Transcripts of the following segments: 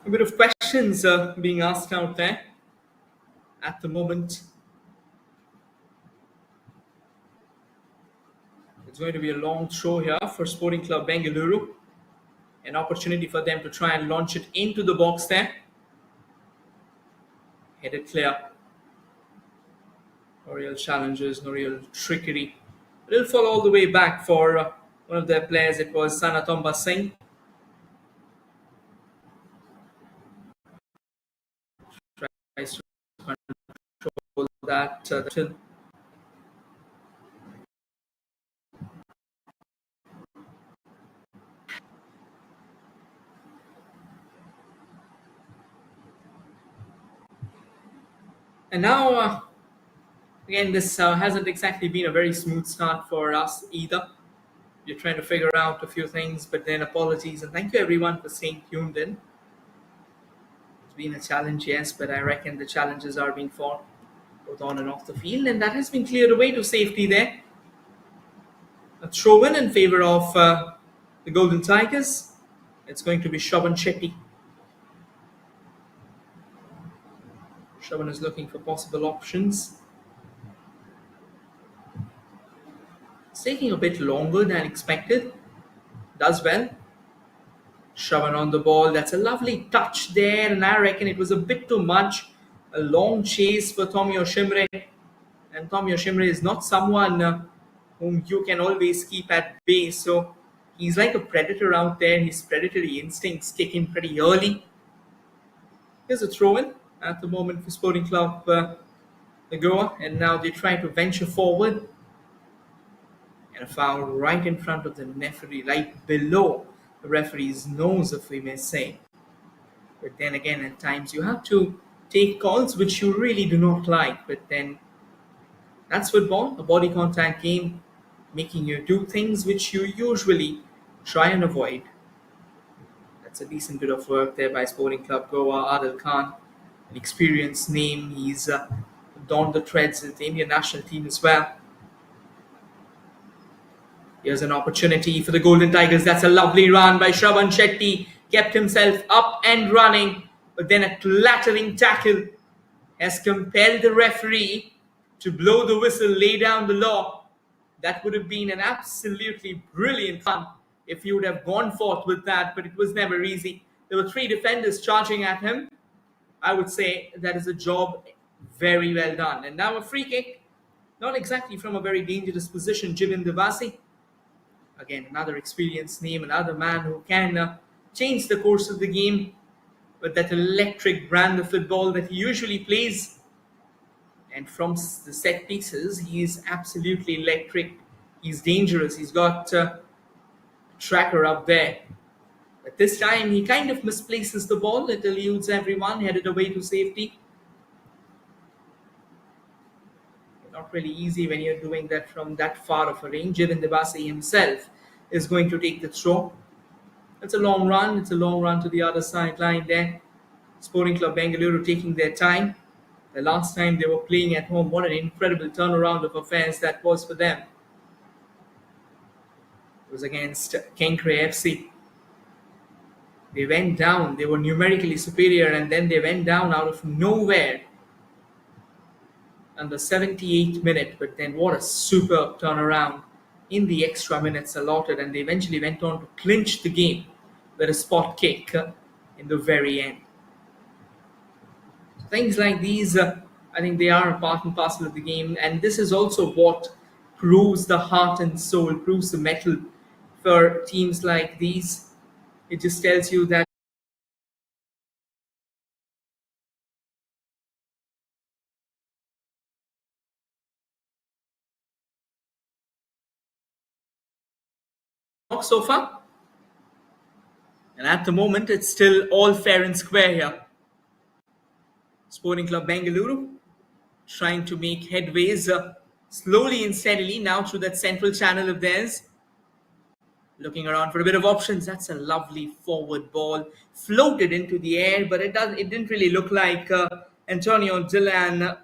A bit of questions being asked out there at the moment. It's going to be a long throw here for Sporting Club Bengaluru. An opportunity for them to try and launch it into the box there. Headed clear. No real challenges, no real trickery. But it'll fall all the way back for one of their players. It was Sanatomba Singh. Tries to control that. And now, again, this hasn't exactly been a very smooth start for us either. We're trying to figure out a few things, but then apologies and thank you everyone for staying tuned in. It's been a challenge, yes, but I reckon the challenges are being fought both on and off the field, and that has been cleared away to safety there. A throw in favor of the Golden Tigers. It's going to be Shravan Shetty. Shravan is looking for possible options. It's taking a bit longer than expected. Does well. Shravan on the ball. That's a lovely touch there, and I reckon it was a bit too much. A long chase for Tommy Oshimre. And Tommy Oshimre is not someone whom you can always keep at bay. So he's like a predator out there. His predatory instincts kick in pretty early. Here's a throw in at the moment for Sporting Club Goa. And now they try to venture forward. And a foul right in front of the referee, right below the referee's nose, if we may say. But then again, at times you have to take calls which you really do not like. But then that's football, a body contact game, making you do things which you usually try and avoid. That's a decent bit of work there by Sporting Club Goa. Adil Khan, an experienced name. He's donned the threads with the Indian national team as well. Here's an opportunity for the Golden Tigers. That's a lovely run by Shravan Shetty. Kept himself up and running, but then a clattering tackle has compelled the referee to blow the whistle, lay down the law. That would have been an absolutely brilliant run if he would have gone forth with that, but it was never easy. There were three defenders charging at him. I would say that is a job very well done. And now a free kick, not exactly from a very dangerous position. Jibin Devasi, again, another experienced name, another man who can change the course of the game with that electric brand of football that he usually plays. And from the set pieces, he is absolutely electric. He's dangerous. He's got a tracker up there. But this time, he kind of misplaces the ball. It eludes everyone, headed away to safety. Not really easy when you're doing that from that far of a range. Even Devasi himself is going to take the throw. It's a long run. It's a long run to the other sideline there. Sporting Club Bengaluru taking their time. The last time they were playing at home, what an incredible turnaround of affairs that was for them. It was against Kenkre FC. They went down. They were numerically superior, and then they went down out of nowhere on the 78th minute. But then what a superb turnaround in the extra minutes allotted, and they eventually went on to clinch the game with a spot kick in the very end. Things like these, I think they are a part and parcel of the game, and this is also what proves the heart and soul, proves the mettle for teams like these. It just tells you that so far, and at the moment it's still all fair and square here. Sporting Club Bengaluru trying to make headways slowly and steadily now through that central channel of theirs. Looking around for a bit of options. That's a lovely forward ball. Floated into the air, but it didn't really look like Antonio Dylan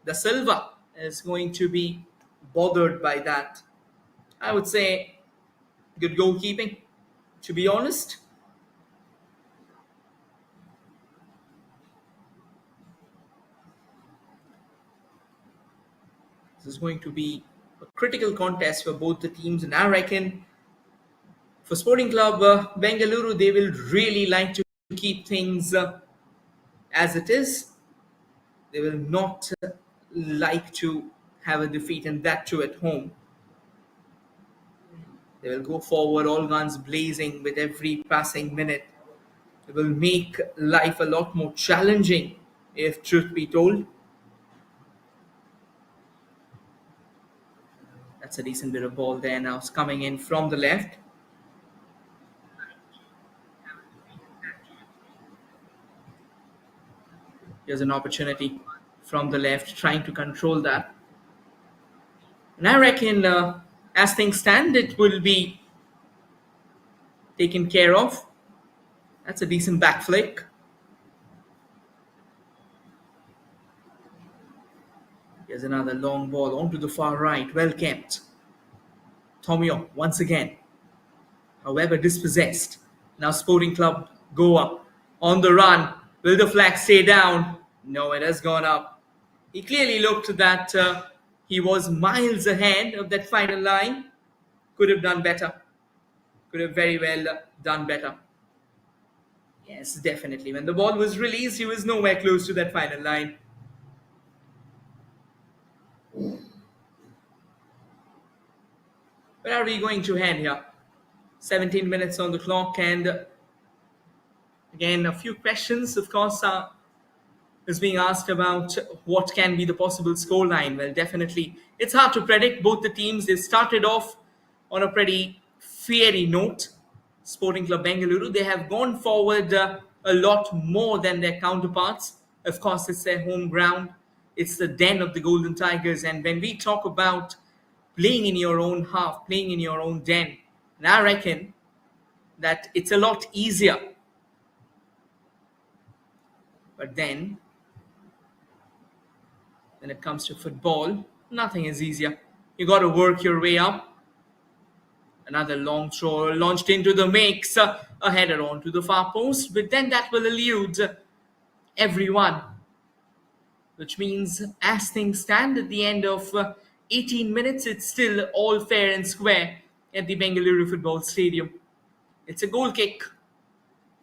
da Silva is going to be bothered by that. I would say good goalkeeping, to be honest. This is going to be a critical contest for both the teams, and I reckon for Sporting Club Bengaluru, they will really like to keep things as it is. They will not like to have a defeat, and that too at home. They will go forward, all guns blazing with every passing minute. It will make life a lot more challenging, if truth be told. That's a decent bit of ball there now. It's coming in from the left. Here's an opportunity from the left, trying to control that. And I reckon, as things stand, it will be taken care of. That's a decent back flick. Here's another long ball onto the far right. Well kept. Tomio once again. However, dispossessed. Now Sporting Club Goa on the run. Will the flag stay down? No, it has gone up. He clearly looked that he was miles ahead of that final line. Could have done better. Could have very well done better. Yes, definitely. When the ball was released, he was nowhere close to that final line. Where are we going to head here? 17 minutes on the clock, and again, a few questions, of course, is being asked about what can be the possible scoreline. Well, definitely, it's hard to predict. Both the teams, they started off on a pretty fiery note. Sporting Club Bengaluru, they have gone forward a lot more than their counterparts. Of course, it's their home ground. It's the den of the Golden Tigers. And when we talk about playing in your own half, playing in your own den, and I reckon that it's a lot easier. But then, when it comes to football, nothing is easier. You got to work your way up. Another long throw launched into the mix, a header onto the far post, but then that will elude everyone. Which means, as things stand at the end of 18 minutes, it's still all fair and square at the Bengaluru Football Stadium. It's a goal kick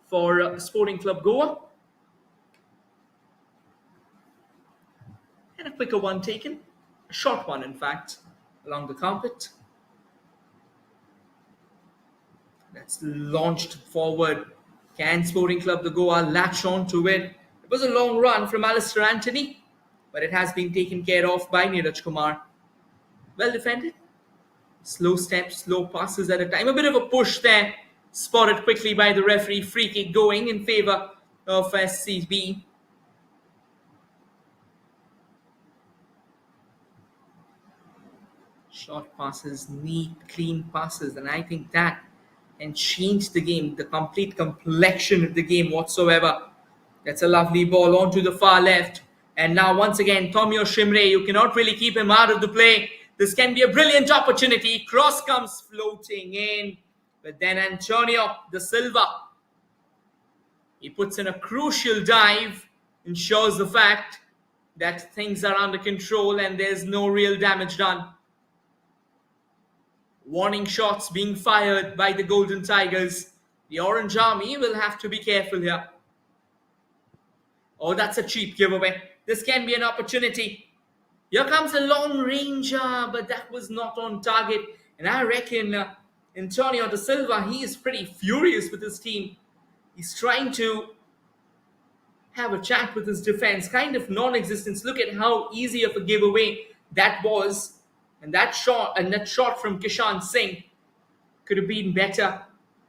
for Sporting Club Goa. And a quicker one taken, a short one in fact, along the carpet. That's launched forward. Can Sporting Club the Goa latch on to it? It was a long run from Alistair Anthony, but it has been taken care of by Neeraj Kumar. Well defended. Slow steps, slow passes at a time. A bit of a push there. Spotted quickly by the referee. Free kick going in favor of SCB. Short passes, neat, clean passes, and I think that can change the game, the complete complexion of the game whatsoever. That's a lovely ball onto the far left. And now once again, Tomio Shimre, you cannot really keep him out of the play. This can be a brilliant opportunity. Cross comes floating in. But then Antonio De Silva, he puts in a crucial dive, ensures the fact that things are under control and there's no real damage done. Warning shots being fired by the Golden Tigers. The Orange Army will have to be careful here. Oh, that's a cheap giveaway. This can be an opportunity. Here comes a long ranger, but that was not on target. And I reckon Antonio De Silva, he is pretty furious with his team. He's trying to have a chat with his defense, kind of non-existence. Look at how easy of a giveaway that was. And that shot from Kishan Singh could have been better.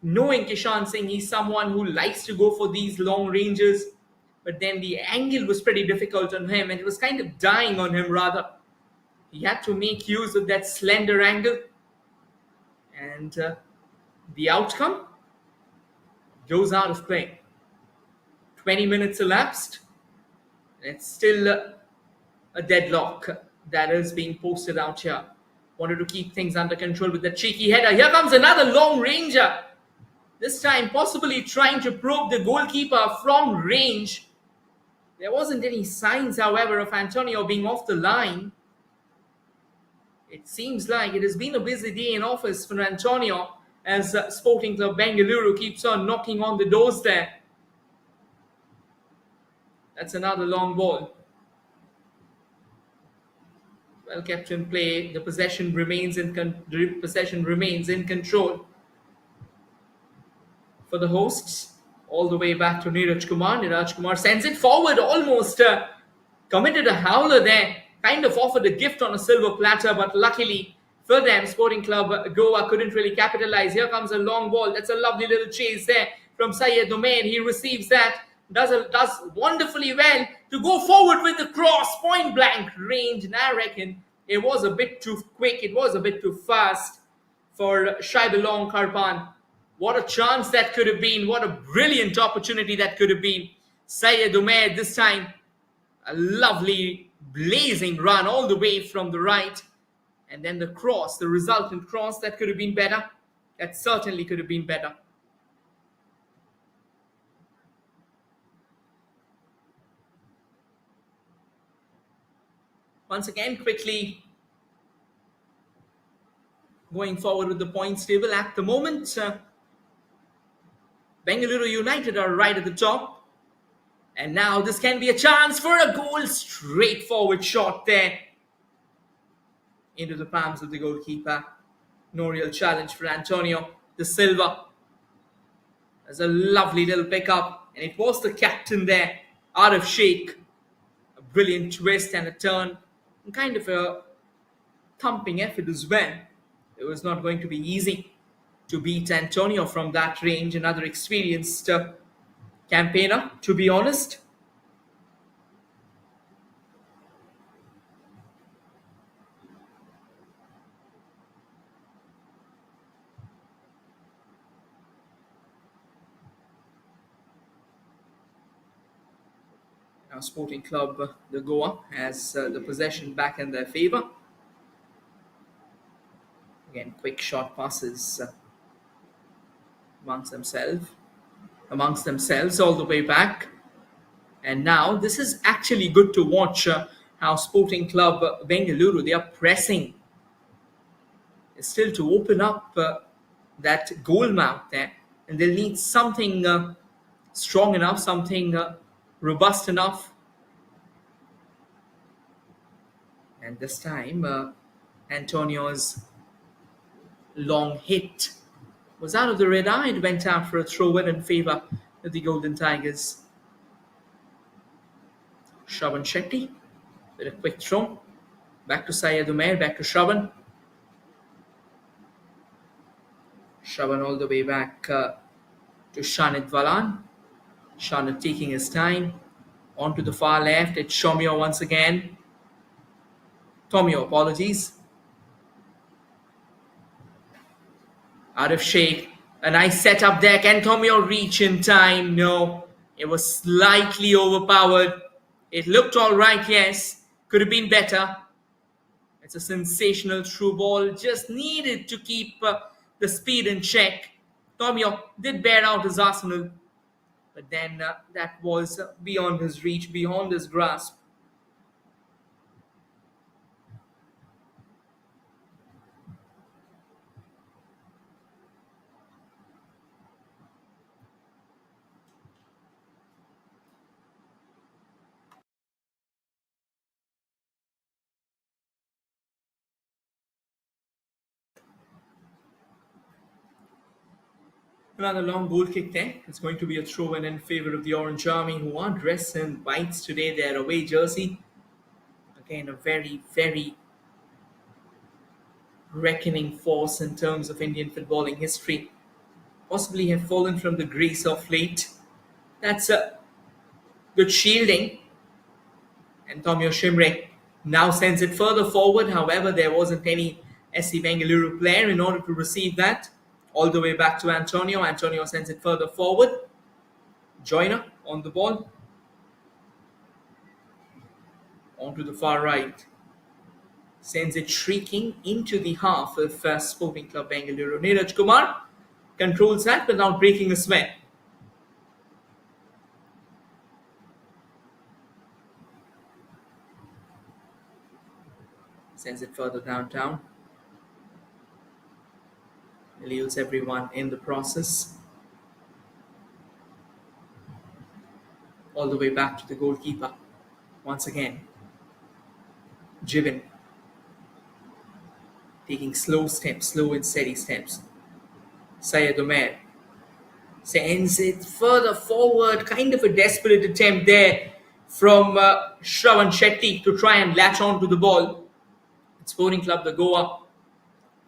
Knowing Kishan Singh, he's someone who likes to go for these long ranges. But then the angle was pretty difficult on him, and it was kind of dying on him rather. He had to make use of that slender angle. And the outcome goes out of play. 20 minutes elapsed. And it's still a deadlock that is being posted out here. Wanted to keep things under control with the cheeky header. Here comes another long ranger. This time possibly trying to probe the goalkeeper from range. There wasn't any signs, however, of Antonio being off the line. It seems like it has been a busy day in office for Antonio as Sporting Club Bengaluru keeps on knocking on the doors there. That's another long ball. Well kept in play. The possession remains in control for the hosts. All the way back to Neeraj Kumar. Neeraj Kumar sends it forward, almost committed a howler there. Kind of offered a gift on a silver platter, but luckily for them, Sporting Club Goa couldn't really capitalize. Here comes a long ball. That's a lovely little chase there from Syed Domain. He receives that, does wonderfully well to go forward with the cross, point blank range. And I reckon it was a bit too quick. It was a bit too fast for Shaibalong Karpan. What a chance that could have been. What a brilliant opportunity that could have been. Syed Umair this time. A lovely blazing run all the way from the right. And then the cross, the resultant cross, that could have been better. That certainly could have been better. Once again, quickly going forward with the points table at the moment. Bengaluru United are right at the top. And now this can be a chance for a goal. Straightforward shot there into the palms of the goalkeeper. No real challenge for Antonio De Silva. There's a lovely little pickup. And it was the captain there, Arif Sheikh. A brilliant twist and a turn. And kind of a thumping effort as well. It was not going to be easy to beat Antonio from that range. Another experienced campaigner, to be honest. Now Sporting Club, the Goa, has the possession back in their favour. Again, quick short passes amongst themselves all the way back. And now this is actually good to watch how Sporting Club Bengaluru, they are pressing still to open up that goal mouth there. And they'll need something strong enough, something robust enough. And this time, Antonio's long hit was out of the radar. It went out for a throw in favour of the Golden Tigers. Shravan Shetty with a quick throw. Back to Syed Umair, back to Shravan. Shravan all the way back to Shanit Valan. Shanit taking his time. On to the far left, it's Shomyo once again. Tomio, apologies. Arif Sheikh, a nice setup there. Can Tomio reach in time? No, it was slightly overpowered. It looked all right, yes. Could have been better. It's a sensational through ball. Just needed to keep the speed in check. Tomio did bear out his arsenal, but then that was beyond his reach, beyond his grasp. Another long goal kick there. It's going to be a throw in favor of the Orange Army, who are dressed in whites today. Their away jersey. Again, a very, very reckoning force in terms of Indian footballing history. Possibly have fallen from the grace of late. That's a good shielding. And Tomio Shimre now sends it further forward. However, there wasn't any SC Bengaluru player in order to receive that. All the way back to Antonio. Antonio sends it further forward. Joyner on the ball. On to the far right. Sends it shrieking into the half of Sporting Club Bengaluru. Neeraj Kumar controls that without breaking a sweat. Sends it further downtown. Eludes everyone in the process. All the way back to the goalkeeper. Once again, Jibin taking slow steps, slow and steady steps. Syed Omer sends it further forward, kind of a desperate attempt there from Shravan Shetty to try and latch on to the ball. Sporting Club, the Goa,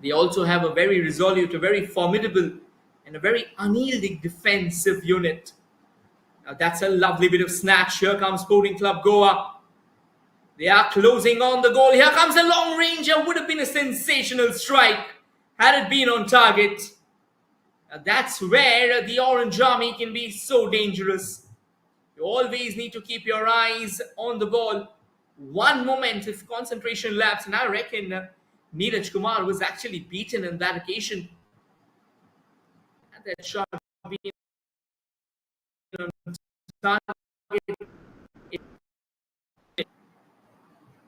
they also have a very resolute, a very formidable, and a very unyielding defensive unit. Now that's a lovely bit of snatch. Here comes Sporting Club Goa. They are closing on the goal. Here comes a long ranger. Would have been a sensational strike had it been on target. Now that's where the Orange Army can be so dangerous. You always need to keep your eyes on the ball. One moment if concentration lapses, and I reckon Neeraj Kumar was actually beaten on that occasion. And that shot being on target.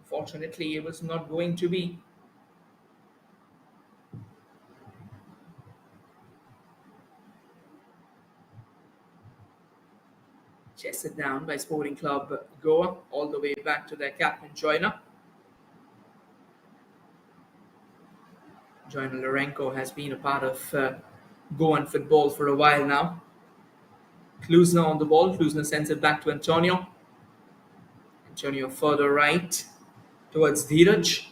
Fortunately, it was not going to be. Chested down by Sporting Club Goa, all the way back to their captain Joyner. Joyner Lorenko has been a part of Goan football for a while now. Klusner on the ball. Klusner sends it back to Antonio. Antonio further right towards Dheeraj.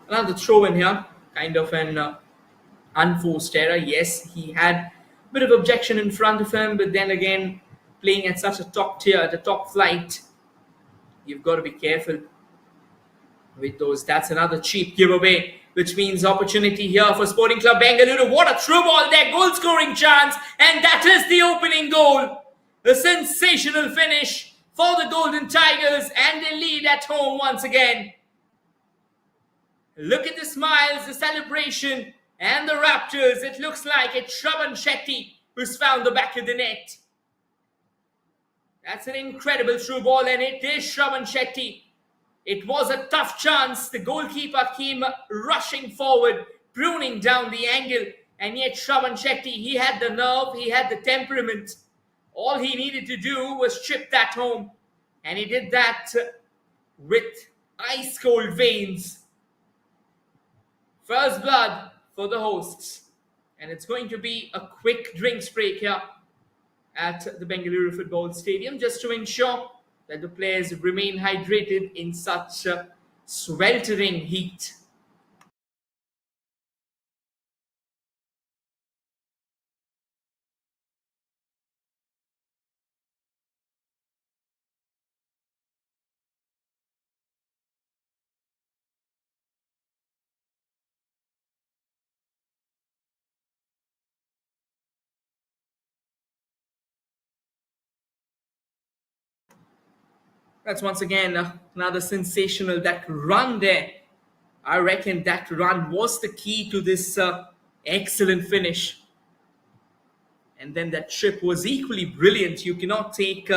Another throw in here, kind of an unforced error. Yes, he had a bit of objection in front of him, but then again, playing at such a top tier, the top flight, you've got to be careful with those. That's another cheap giveaway, which means opportunity here for Sporting Club Bengaluru. What a through ball there, goal scoring chance, and that is the opening goal. A sensational finish for the Golden Tigers, and they lead at home once again. Look at the smiles, the celebration, and the Raptors. It looks like it's Shravan Shetty who's found the back of the net. That's an incredible through ball, and it is Shravan Shetty. It was a tough chance. The goalkeeper came rushing forward, pruning down the angle, and yet Shravan Shetty, he had the nerve, he had the temperament. All he needed to do was chip that home, and he did that with ice-cold veins. First blood for the hosts, and it's going to be a quick drinks break here at the Bengaluru Football Stadium just to ensure that the players remain hydrated in such sweltering heat. That's once again another sensational, that run there. I reckon that run was the key to this excellent finish. And then that trip was equally brilliant. You cannot take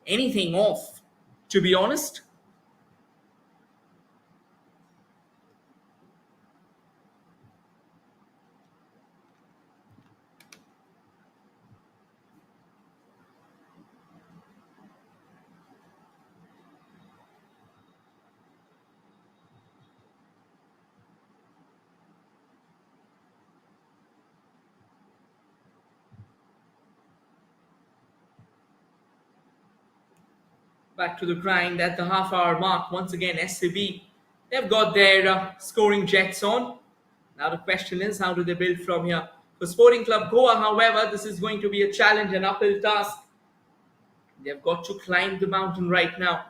anything off, to be honest. Back to the grind at the half-hour mark. Once again, SCB, they've got their scoring jets on. Now the question is, how do they build from here? For Sporting Club Goa, however, this is going to be a challenge, an uphill task. They've got to climb the mountain right now.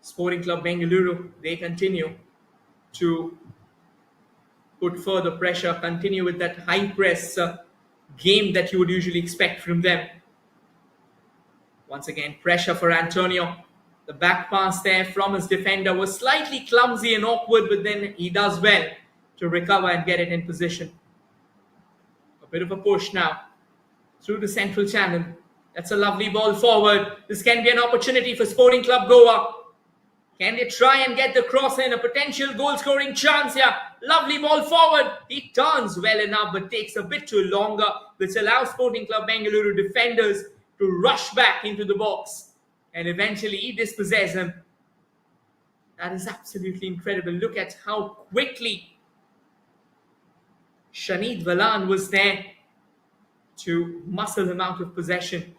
Sporting Club Bengaluru, they continue to put further pressure, continue with that high press game that you would usually expect from them. Once again, pressure for Antonio. The back pass there from his defender was slightly clumsy and awkward, but then he does well to recover and get it in position. A bit of a push now through the central channel. That's a lovely ball forward. This can be an opportunity for Sporting Club Goa. Can they try and get the cross in? A potential goal scoring chance here. Lovely ball forward. He turns well enough but takes a bit too longer, which allows Sporting Club Bengaluru defenders to rush back into the box and eventually dispossess him. That is absolutely incredible. Look at how quickly Shanid Valan was there to muscle him out of possession.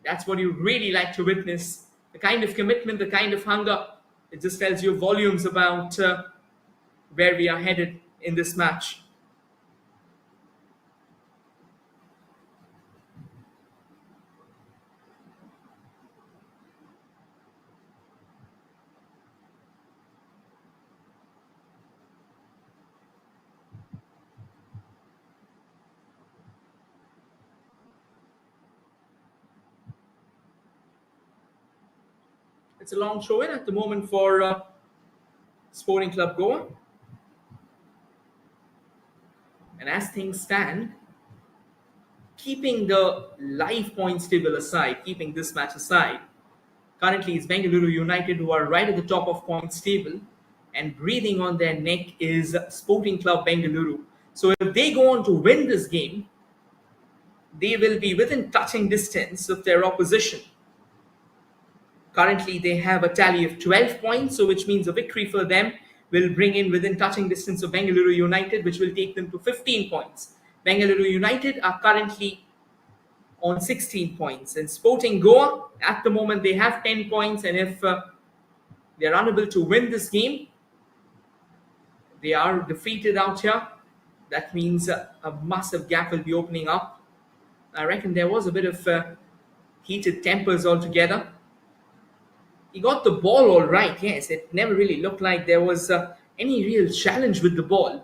That's what you really like to witness. The kind of commitment, the kind of hunger. It just tells you volumes about where we are headed in this match. It's a long throw in at the moment for Sporting Club Goa. And as things stand, keeping the live points table aside, keeping this match aside, currently it's Bengaluru United who are right at the top of points table, and breathing on their neck is Sporting Club Bengaluru. So if they go on to win this game, they will be within touching distance of their opposition. Currently, they have a tally of 12 points, so which means a victory for them will bring in within touching distance of Bengaluru United, which will take them to 15 points. Bengaluru United are currently on 16 points. And Sporting Goa, at the moment, they have 10 points, and if they're unable to win this game, they are defeated out here. That means a massive gap will be opening up. I reckon there was a bit of heated tempers altogether. He got the ball all right, yes. It never really looked like there was any real challenge with the ball.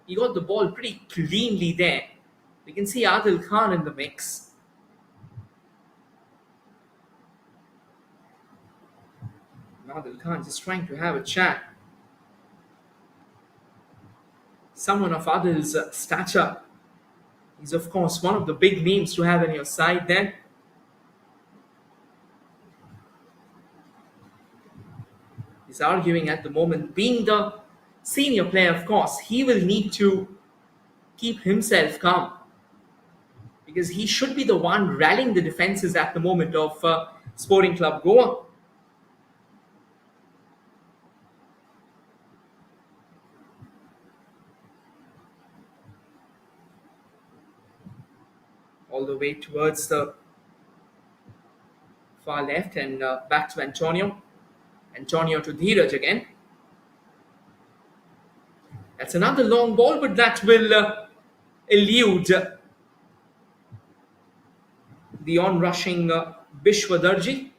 He got the ball pretty cleanly there. We can see Adil Khan in the mix. Adil Khan just trying to have a chat. Someone of Adil's stature. He's, of course, one of the big names to have on your side there. He's arguing at the moment, being the senior player, of course, he will need to keep himself calm because he should be the one rallying the defenses at the moment of Sporting Club Goa. All the way towards the far left and back to Antonio. Antonio to Dheeraj again. That's another long ball, but that will elude the on-rushing Bishwa Darji.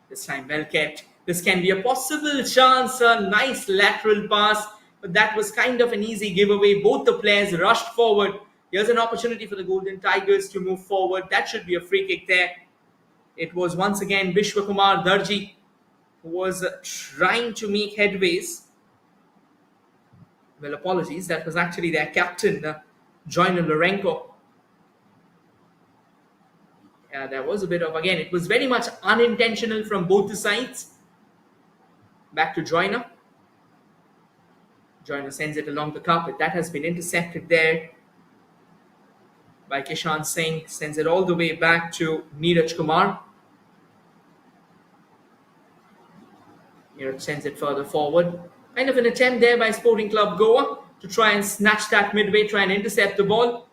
This time well kept. This can be a possible chance, a nice lateral pass, but that was kind of an easy giveaway. Both the players rushed forward. Here's an opportunity for the Golden Tigers to move forward. That should be a free kick there. It was once again Bishwa Kumar Darji who was trying to make headways. Well, apologies. That was actually their captain, Joyner Lorenko. Yeah, there was a bit of, again, it was very much unintentional from both the sides. Back to Joyner. Joyner sends it along the carpet. That has been intercepted there by Kishan Singh. Sends it all the way back to Neeraj Kumar. Neeraj sends it further forward. Kind of an attempt there by Sporting Club Goa to try and snatch that midway, try and intercept the ball.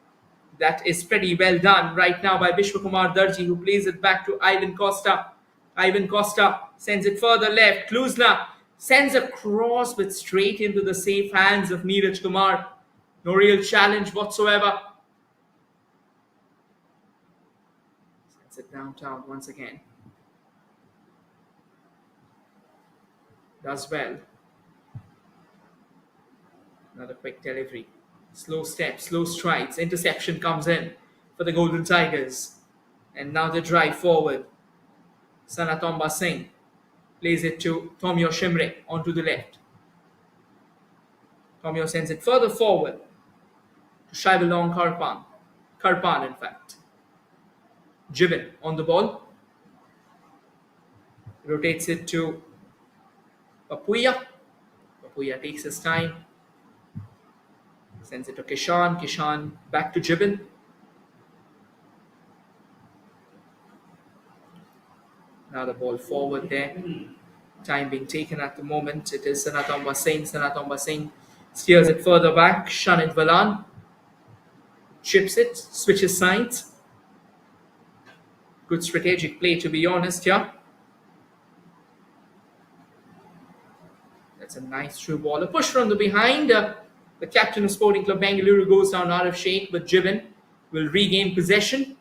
That is pretty well done right now by Bishwa Kumar Darji, who plays it back to Ivan Costa. Ivan Costa sends it further left. Kluzna sends a cross but straight into the safe hands of Neeraj Kumar. No real challenge whatsoever. Sends it downtown once again. Does well. Another quick delivery. Slow steps, slow strides. Interception comes in for the Golden Tigers. And now they drive forward. Sanatomba Singh plays it to Tomio Shimre onto the left. Tomio sends it further forward to Shaibalong Karpan. Karpan, in fact. Jibin on the ball. Rotates it to Papuya. Papuya takes his time. Sends it to Kishan. Kishan back to Jibin. Now the ball forward there. Time being taken at the moment. It is Sanatomba Singh. Sanatomba Singh steers it further back. Shanit Valan chips it, switches sides. Good strategic play, to be honest, yeah. That's a nice through ball. A push from the behind. The captain of Sporting Club Bengaluru goes down out of shape, but Jibin will regain possession.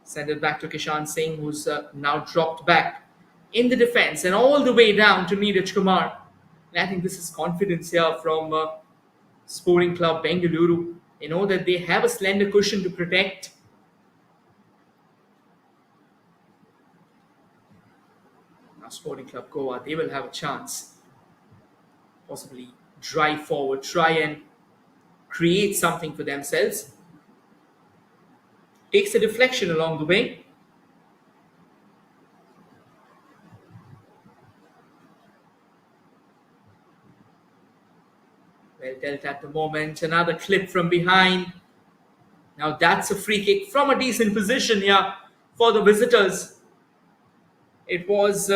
Send it back to Kishan Singh, who's now dropped back in the defense and all the way down to Neeraj Kumar. And I think this is confidence here from Sporting Club Bengaluru. They know that they have a slender cushion to protect. Now Sporting Club Goa, they will have a chance. Possibly drive forward, try and create something for themselves. Takes a deflection along the way. Well dealt at the moment. Another clip from behind. Now that's a free kick from a decent position here for the visitors. It was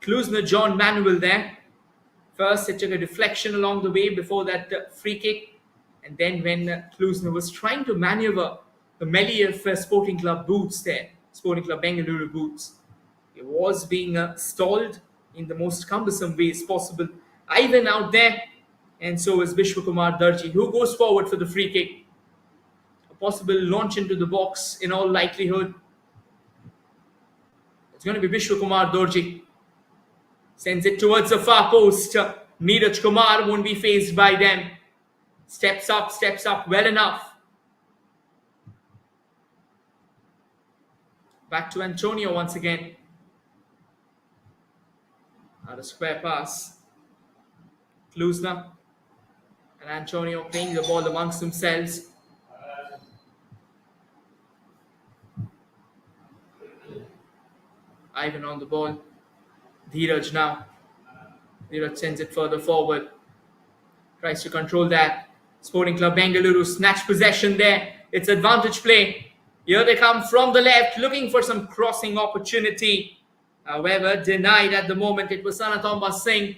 Klusner John Manuel there. First, it took a deflection along the way before that free kick. And then when Klusner was trying to maneuver the melee of Sporting Club boots there, Sporting Club Bengaluru boots, it was being stalled in the most cumbersome ways possible. Ivan out there, and so is Vishwakumar Darji, who goes forward for the free kick. A possible launch into the box in all likelihood. It's going to be Vishwakumar Darji. Sends it towards the far post. Neeraj Kumar won't be faced by them. Steps up well enough. Back to Antonio once again. Now the square pass. Klusner and Antonio playing the ball amongst themselves. Ivan on the ball. Dheeraj now. Dheeraj sends it further forward. Tries to control that. Sporting Club Bengaluru snatch possession there. It's advantage play. Here they come from the left, looking for some crossing opportunity. However, denied at the moment. It was Sanatomba Singh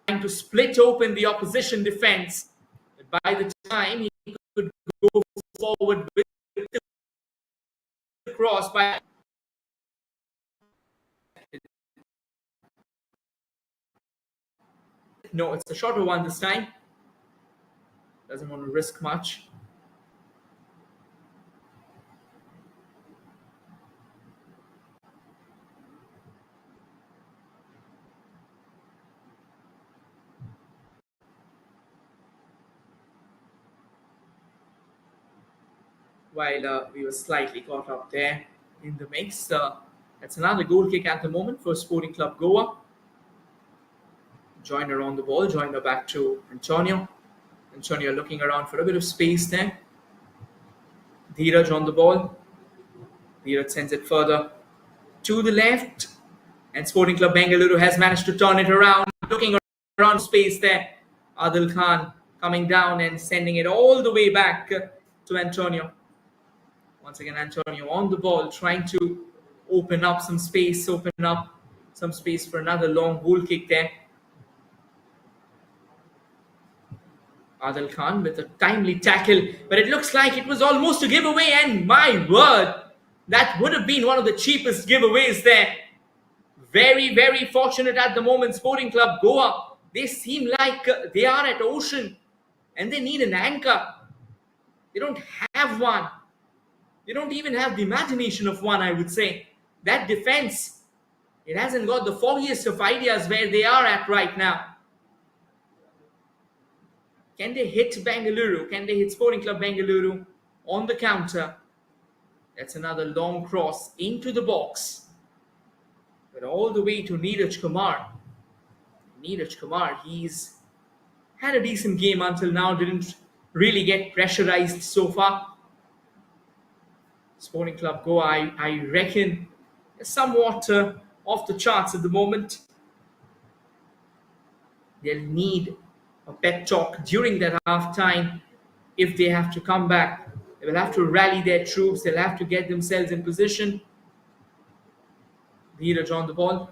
trying to split open the opposition defense. But by the time he could go forward with the cross by no, it's a shorter one this time. Doesn't want to risk much. While we were slightly caught up there in the mix. That's another goal kick at the moment for Sporting Club Goa. Joyner on the ball. Joyner back to Antonio. Antonio looking around for a bit of space there. Dheeraj on the ball. Dheeraj sends it further to the left. And Sporting Club Bengaluru has managed to turn it around. Looking around space there. Adil Khan coming down and sending it all the way back to Antonio. Once again, Antonio on the ball, trying to open up some space for another long goal kick there. Adil Khan with a timely tackle, but it looks like it was almost a giveaway, and my word, that would have been one of the cheapest giveaways there. Very, very fortunate at the moment. Sporting Club Goa, they seem like they are at ocean and they need an anchor. They don't have one. They don't even have the imagination of one, I would say. That defense, it hasn't got the foggiest of ideas where they are at right now. Can they hit Bengaluru? Can they hit Sporting Club Bengaluru on the counter? That's another long cross into the box. But all the way to Neeraj Kumar. Neeraj Kumar, he's Had a decent game until now, didn't really get pressurized so far. Sporting Club Goa, I reckon, is somewhat off the charts at the moment. They'll need a pep talk during that half time if they have to come back. They will have to rally their troops, they'll have to get themselves in position. Dheeraj on the ball.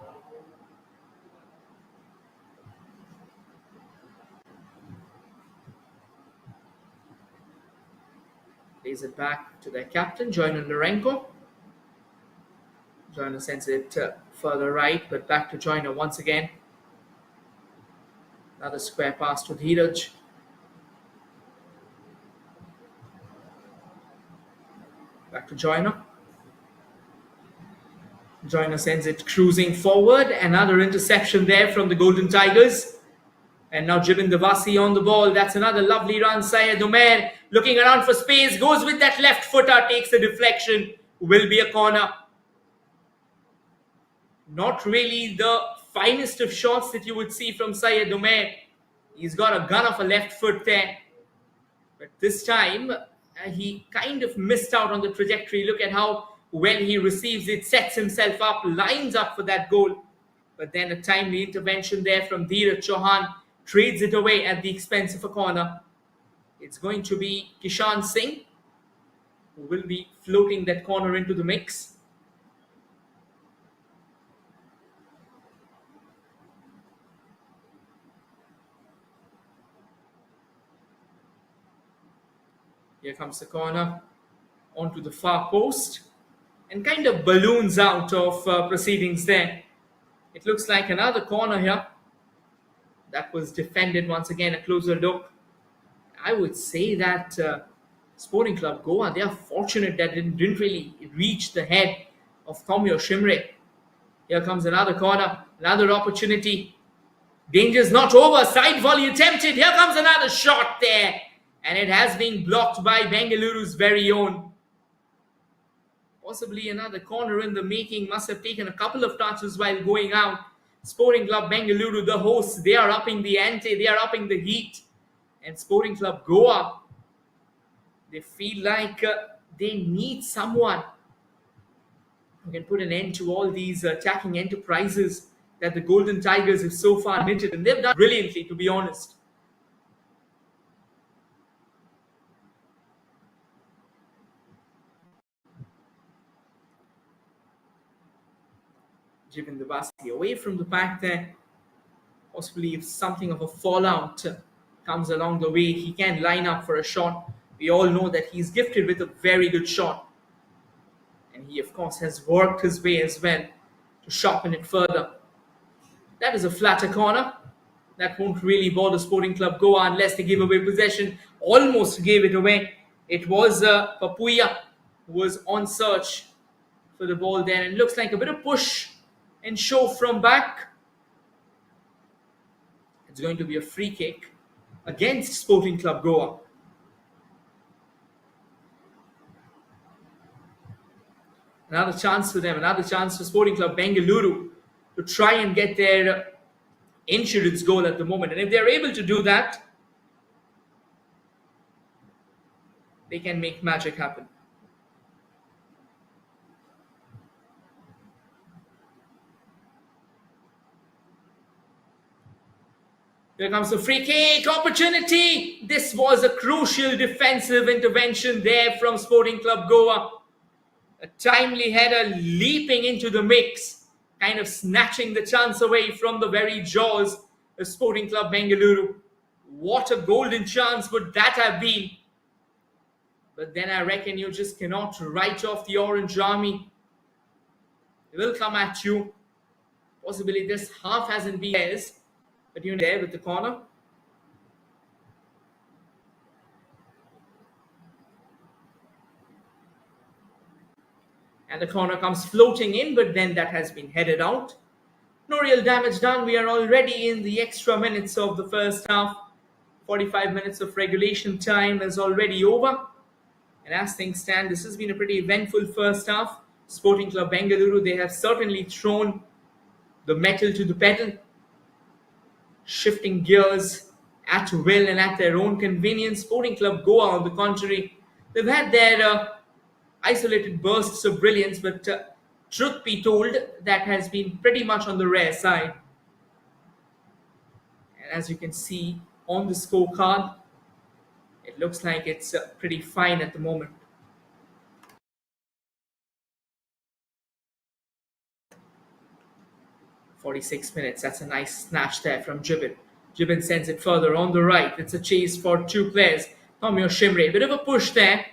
Plays it back to their captain, Joyner Lorenko. Joyner sends it further right, but back to Joyner once again. Another square pass to Dheeraj. Back to Joyner. Joyner sends it cruising forward. Another interception there from the Golden Tigers. And now Jibin Devasi on the ball. That's another lovely run. Syed Umair looking around for space. Goes with that left footer. Takes the deflection. Will be a corner. Not really the finest of shots that you would see from Syed Umair. He's got a gun of a left foot there. But this time, he kind of missed out on the trajectory. Look at how well he receives it. Sets himself up. Lines up for that goal. But then a timely intervention there from Dheeraj Chauhan. Trades it away at the expense of a corner. It's going to be Kishan Singh who will be floating that corner into the mix. Here comes the corner onto the far post and kind of balloons out of proceedings there. It looks like another corner here. That was defended once again. A closer look. I would say that Sporting Club Goa, they are fortunate that it didn't really reach the head of Tomio Shimre. Here comes another corner, another opportunity. Danger's not over. Side volley attempted. Here comes another shot there. And it has been blocked by Bengaluru's very own. Possibly another corner in the making. Must have taken a couple of touches while going out. Sporting Club Bengaluru, the hosts, they are upping the ante. They are upping the heat. And Sporting Club Goa, they feel like they need someone who can put an end to all these attacking enterprises that the Golden Tigers have so far knitted. And they've done brilliantly, to be honest. Jibin Devasi away from the pack there. Possibly if something of a fallout comes along the way, he can line up for a shot. We all know that he's gifted with a very good shot. And he, of course, has worked his way as well to sharpen it further. That is a flatter corner. That won't really bother Sporting Club Goa unless they give away possession. Almost gave it away. It was Papuya who was on search for the ball there. And looks like a bit of push and show from back. It's going to be a free kick against Sporting Club Goa. Another chance for them, another chance for Sporting Club Bengaluru to try and get their insurance goal at the moment. And if they're able to do that, they can make magic happen. Here comes the free kick opportunity. This was a crucial defensive intervention there from Sporting Club Goa. A timely header leaping into the mix, kind of snatching the chance away from the very jaws of Sporting Club Bengaluru. What a golden chance would that have been. But then I reckon you just cannot write off the Orange Army. They will come at you. Possibly this half hasn't been theirs. But you're there with the corner. And the corner comes floating in, but then that has been headed out. No real damage done. We are already in the extra minutes of the first half. 45 minutes of regulation time is already over. And as things stand, this has been a pretty eventful first half. Sporting Club Bengaluru, they have certainly thrown the metal to the pedal, shifting gears at will and at their own convenience. Sporting Club Goa, on the contrary, they've had their isolated bursts of brilliance, but truth be told, that has been pretty much on the rare side. And as you can see on the scorecard, it looks like it's pretty fine at the moment. 46 minutes. That's a nice snatch there from Gibbon. Gibbon sends it further on the right. It's a chase for two players. Tomio Shimre. Bit of a push there.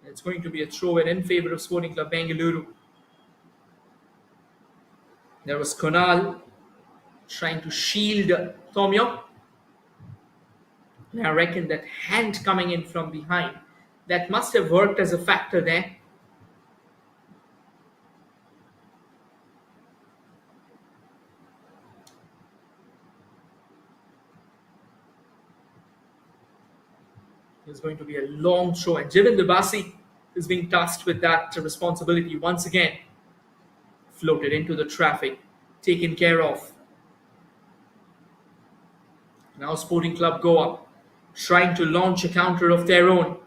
It's going to be a throw in favor of Sporting Club Bengaluru. There was Konal trying to shield Tomio. And I reckon that hand coming in from behind, that must have worked as a factor there. There's going to be a long throw, and Jivan Debasi is being tasked with that responsibility once again. Floated into the traffic, taken care of. Now Sporting Club Goa trying to launch a counter of their own.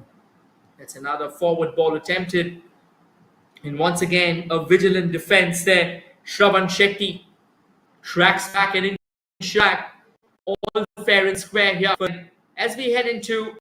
That's another forward ball attempted. And once again, a vigilant defense there. Shravan Shetty tracks back and in track. All fair and square here. But as we head into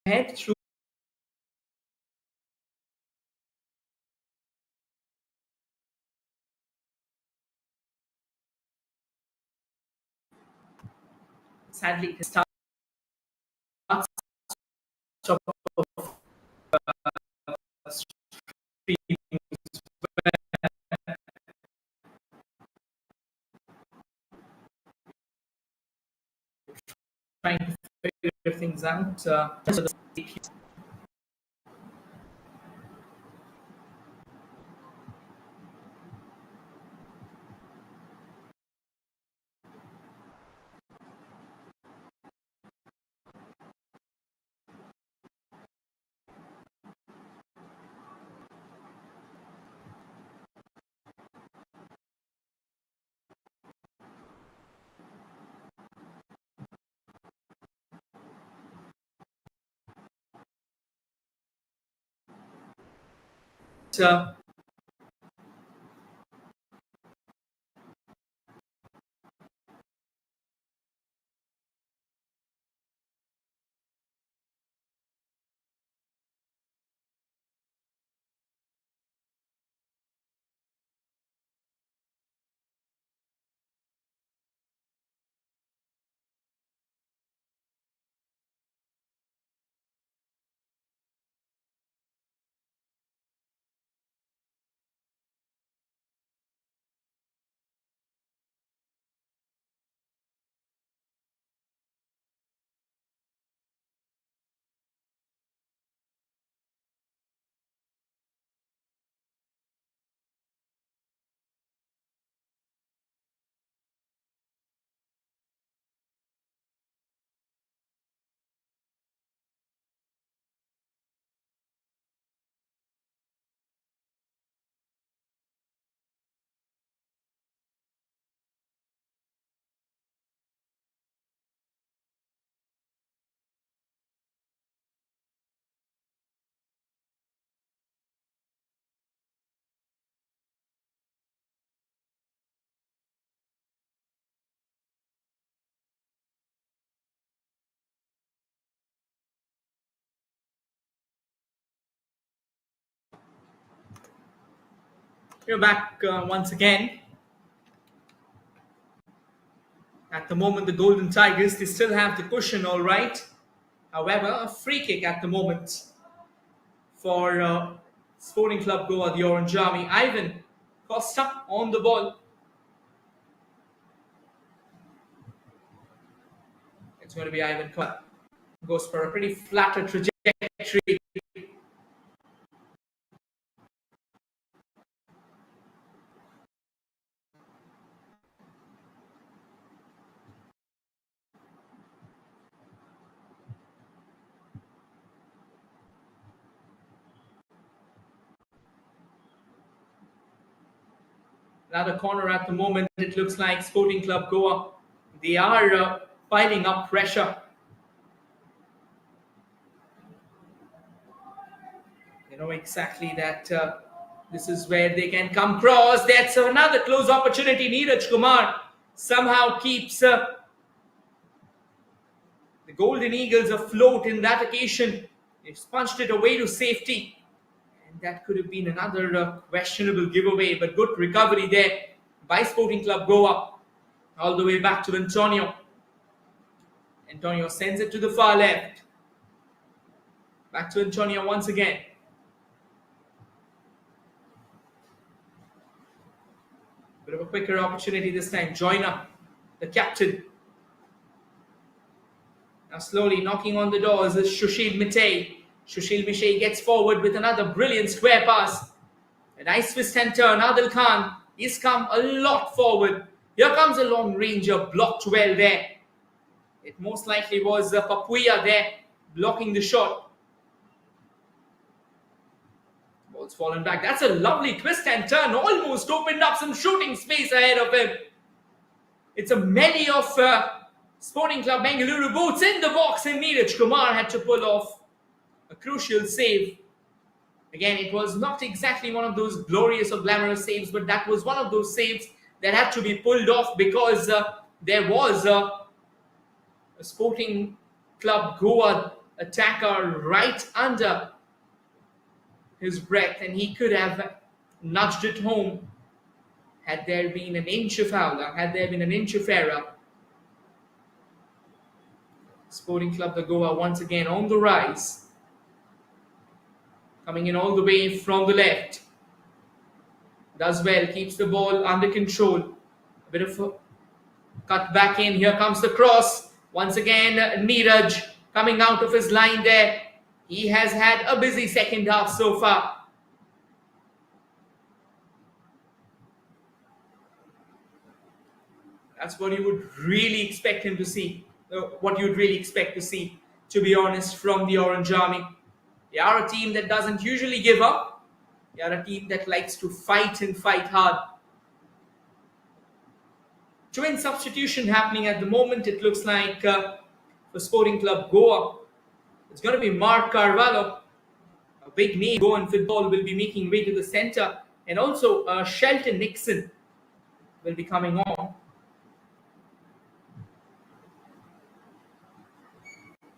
ahead through. Sadly, it starts off trying to figure things out. Uh, we're back once again. At the moment, the Golden Tigers, they still have the cushion, all right. However, a free kick at the moment for Sporting Club Goa, the Orange Army. Ivan Costa on the ball. It's going to be Ivan Costa. Goes for a pretty flatter trajectory. Another corner at the moment. It looks like Sporting Club Goa, they are piling up pressure. They know exactly that this is where they can come cross. That's another close opportunity. Neeraj Kumar somehow keeps the Golden Eagles afloat in that occasion. They punched it away to safety. And that could have been another questionable giveaway, but good recovery there by Sporting Club Goa. All the way back to Antonio. Antonio sends it to the far left. Back to Antonio once again. Bit of a quicker opportunity this time. Joyner, the captain. Now slowly knocking on the doors is Sushil Mitay. Sushil Mitay gets forward with another brilliant square pass. A nice twist and turn. Adil Khan, he's come a lot forward. Here comes a long ranger, blocked well there. It most likely was Papuya there blocking the shot. Ball's fallen back. That's a lovely twist and turn. Almost opened up some shooting space ahead of him. It's a melee of Sporting Club Bengaluru boots in the box, and Neeraj Kumar had to pull off a crucial save. Again, it was not exactly one of those glorious or glamorous saves, but that was one of those saves that had to be pulled off because there was a Sporting Club Goa attacker right under his breath, and he could have nudged it home had there been an inch of foul, had there been an inch of error. Sporting Club the Goa once again on the rise, coming in all the way from the left. Does well, keeps the ball under control. A bit of a cut back in. Here comes the cross. Once again, Neeraj coming out of his line there. He has had a busy second half so far. That's what you would really expect him to see. What you'd really expect to see, to be honest, from the Orange Army. They are a team that doesn't usually give up. They are a team that likes to fight and fight hard. Twin substitution happening at the moment. It looks like for Sporting Club Goa, it's going to be Mark Carvalho, a big name. Goan football will be making way to the centre, and also Shelton Nixon will be coming on.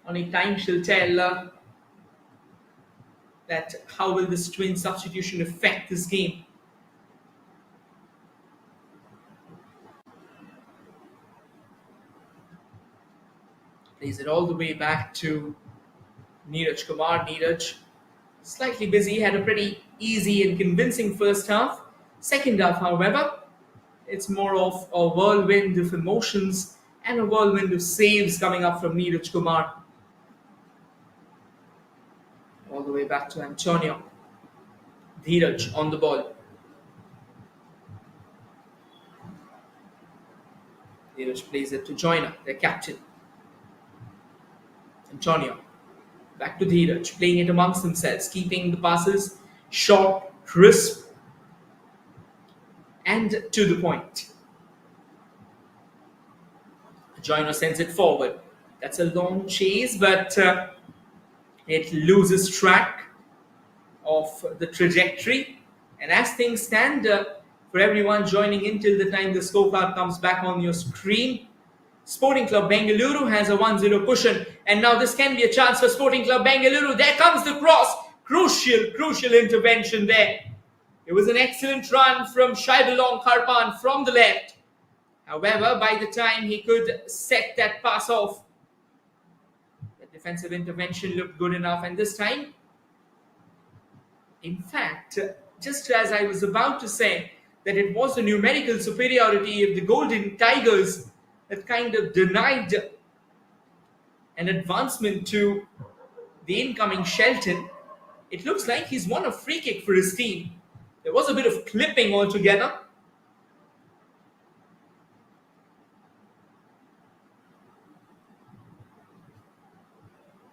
Only time shall tell that how will this twin substitution affect this game. Plays it all the way back to Neeraj Kumar. Neeraj, slightly busy, had a pretty easy and convincing first half. Second half, however, it's more of a whirlwind of emotions and a whirlwind of saves coming up from Neeraj Kumar. All the way back to Antonio. Dheeraj on the ball. Dheeraj plays it to Joyner, their captain. Antonio. Back to Dheeraj, playing it amongst themselves, keeping the passes short, crisp, and to the point. Joyner sends it forward. That's a long chase, but it loses track of the trajectory. And as things stand, for everyone joining in till the time the scorecard comes back on your screen, Sporting Club Bengaluru has a 1-0 cushion, and now this can be a chance for Sporting Club Bengaluru. There comes the cross. Crucial intervention there. It was an excellent run from Shaibalong Karpan from the left. However, by the time he could set that pass off, the defensive intervention looked good enough, and this time, in fact, just as I was about to say that it was the numerical superiority of the Golden Tigers that kind of denied an advancement to the incoming Shelton, it looks like he's won a free kick for his team. There was a bit of clipping altogether.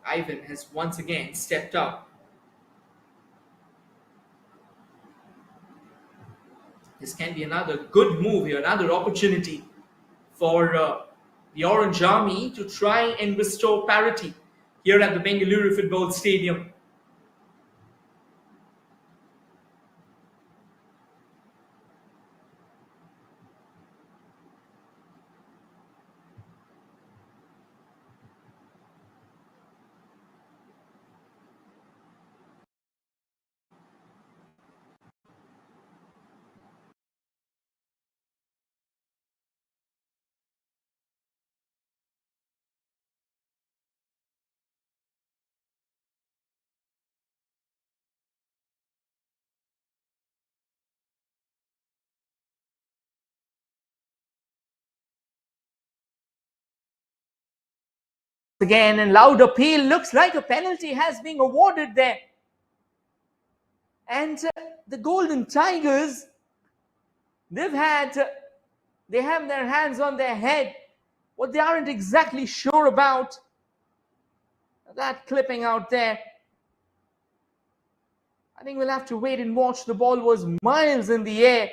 Ivan has once again stepped up. This can be another good move here, another opportunity for the Orange Army to try and restore parity here at the Bengaluru Football Stadium. Again, and loud appeal. Looks like a penalty has been awarded there. And the Golden Tigers, they have their hands on their head. What they aren't exactly sure about, that clipping out there. I think we'll have to wait and watch. The ball was miles in the air.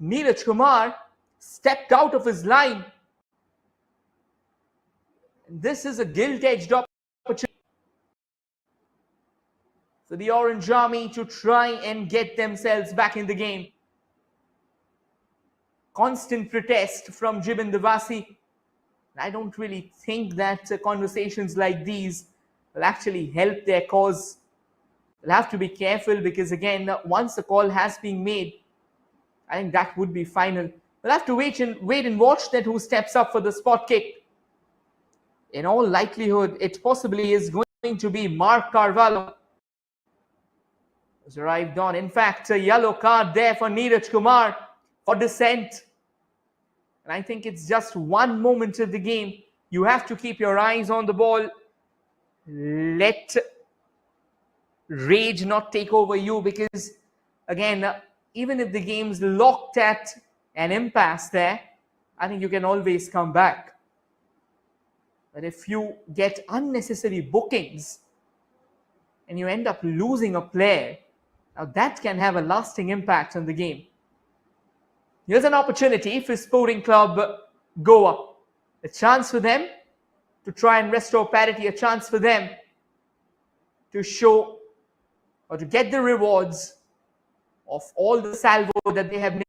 Neeraj Kumar stepped out of his line. This is a gilt-edged opportunity for the Orange Army to try and get themselves back in the game. Constant protest from Jibin Devasi. I don't really think that conversations like these will actually help their cause. They'll have to be careful because, again, once the call has been made, I think that would be final. We'll have to wait and watch that who steps up for the spot kick. In all likelihood, it possibly is going to be Mark Carvalho, who's arrived on. In fact, a yellow card there for Neeraj Kumar for dissent. And I think it's just one moment of the game. You have to keep your eyes on the ball. Let rage not take over you, because, again, even if the game's locked at an impasse there, I think you can always come back. But if you get unnecessary bookings and you end up losing a player, now that can have a lasting impact on the game. Here's an opportunity for Sporting Club Goa. A chance for them to try and restore parity, a chance for them to show or to get the rewards of all the salvo that they have.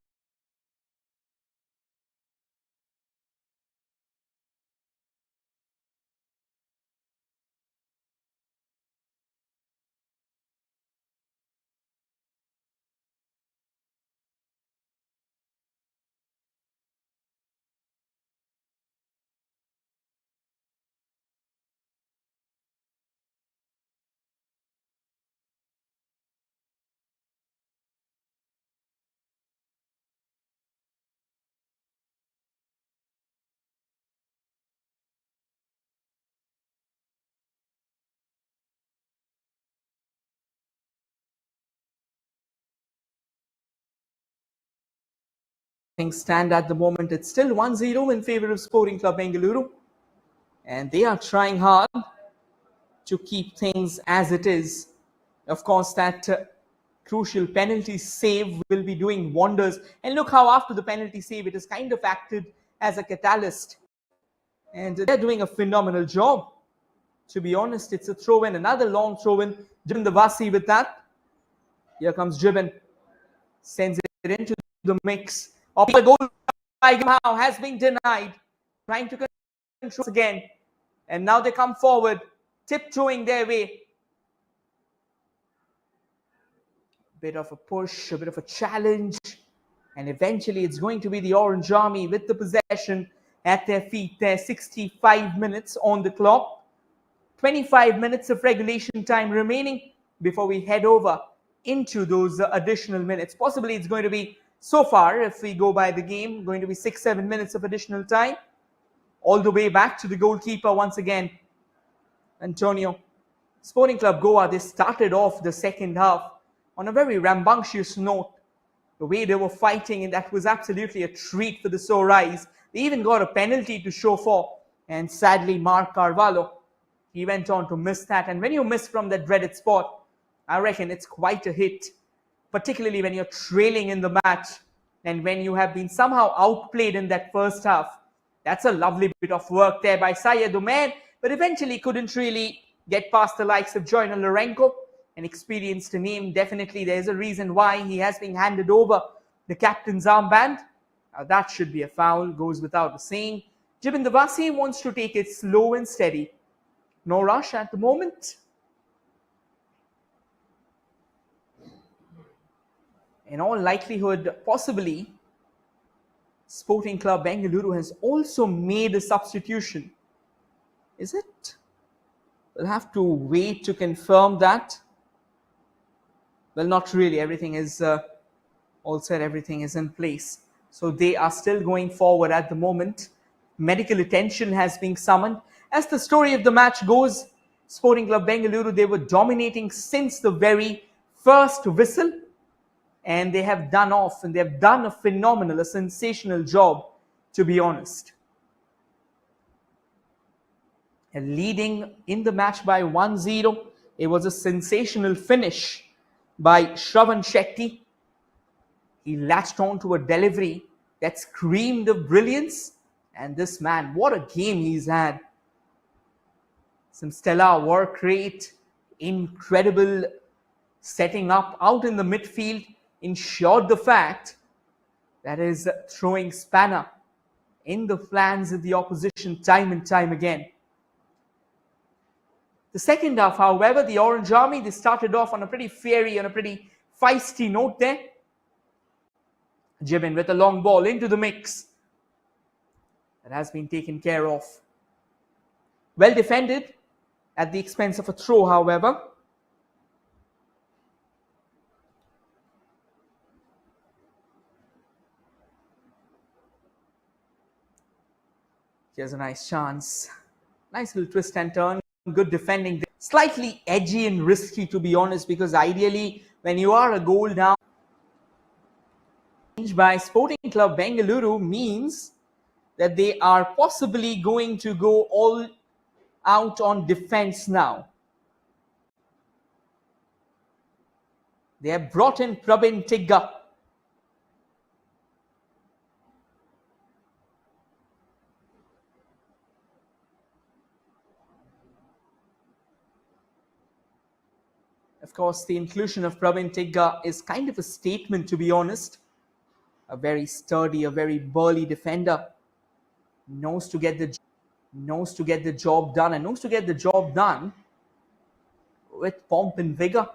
Things stand at the moment. It's still 1-0 in favor of Sporting Club Bengaluru, and they are trying hard to keep things as it is. Of course, that crucial penalty save will be doing wonders. And look how after the penalty save, it has kind of acted as a catalyst. And they're doing a phenomenal job. To be honest, it's a throw-in, another long throw-in. Jibin the Vasi with that. Here comes Jibin. Sends it into the mix. The goal by Gamau has been denied. Trying to control again. And now they come forward, tiptoeing their way. Bit of a push, a bit of a challenge. And eventually it's going to be the Orange Army with the possession at their feet there. 65 minutes on the clock. 25 minutes of regulation time remaining before we head over into those additional minutes. Possibly it's going to be, so far, if we go by the game, going to be 6-7 minutes of additional time. All the way back to the goalkeeper once again, Antonio. Sporting Club Goa, they started off the second half on a very rambunctious note. The way they were fighting, and that was absolutely a treat for the sore eyes. They even got a penalty to show for. And sadly, Mark Carvalho, he went on to miss that. And when you miss from that dreaded spot, I reckon it's quite a hit. Particularly when you're trailing in the match and when you have been somehow outplayed in that first half. That's a lovely bit of work there by Syed Umair, but eventually couldn't really get past the likes of Joyner Lorenko, an experienced name. Definitely there's a reason why he has been handed over the captain's armband. Now that should be a foul, goes without saying. Jibin Davasi wants to take it slow and steady. No rush at the moment. In all likelihood, possibly, Sporting Club Bengaluru has also made a substitution. Is it? We'll have to wait to confirm that. Well, not really. Everything is all said, everything is in place. So they are still going forward at the moment. Medical attention has been summoned. As the story of the match goes, Sporting Club Bengaluru, they were dominating since the very first whistle. And they have done off, and they have done a phenomenal, a sensational job, to be honest. And leading in the match by 1-0, it was a sensational finish by Shravan Shetty. He latched on to a delivery that screamed of brilliance. And this man, what a game he's had. Some stellar work rate, incredible setting up out in the midfield, ensured the fact that is throwing spanner in the plans of the opposition time and time again. The second half, however, the Orange Army, they started off on a pretty fiery, on a pretty feisty note there. Jimin with a long ball into the mix. That has been taken care of. Well defended at the expense of a throw, however. Here's a nice chance. Nice little twist and turn. Good defending. Slightly edgy and risky, to be honest, because ideally, when you are a goal down by Sporting Club Bengaluru, means that they are possibly going to go all out on defense now. They have brought in Prabin Tigga. Of course, the inclusion of Prabin Tigga is kind of a statement, to be honest. A very sturdy, a very burly defender. Knows to get the job done, and knows to get the job done with pomp and vigor.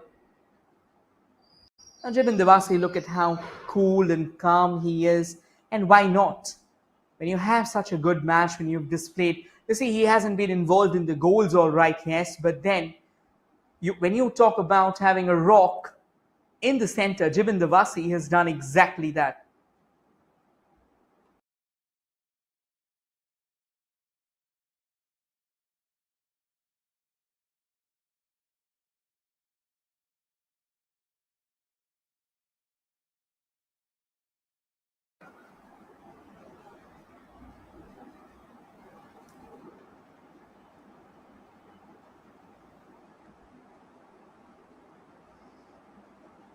Now, Jibin Devasi, look at how cool and calm he is. And why not? When you have such a good match, when you've displayed, you see, he hasn't been involved in the goals, all right, yes, but then when you talk about having a rock in the center, Jibin Devasi has done exactly that.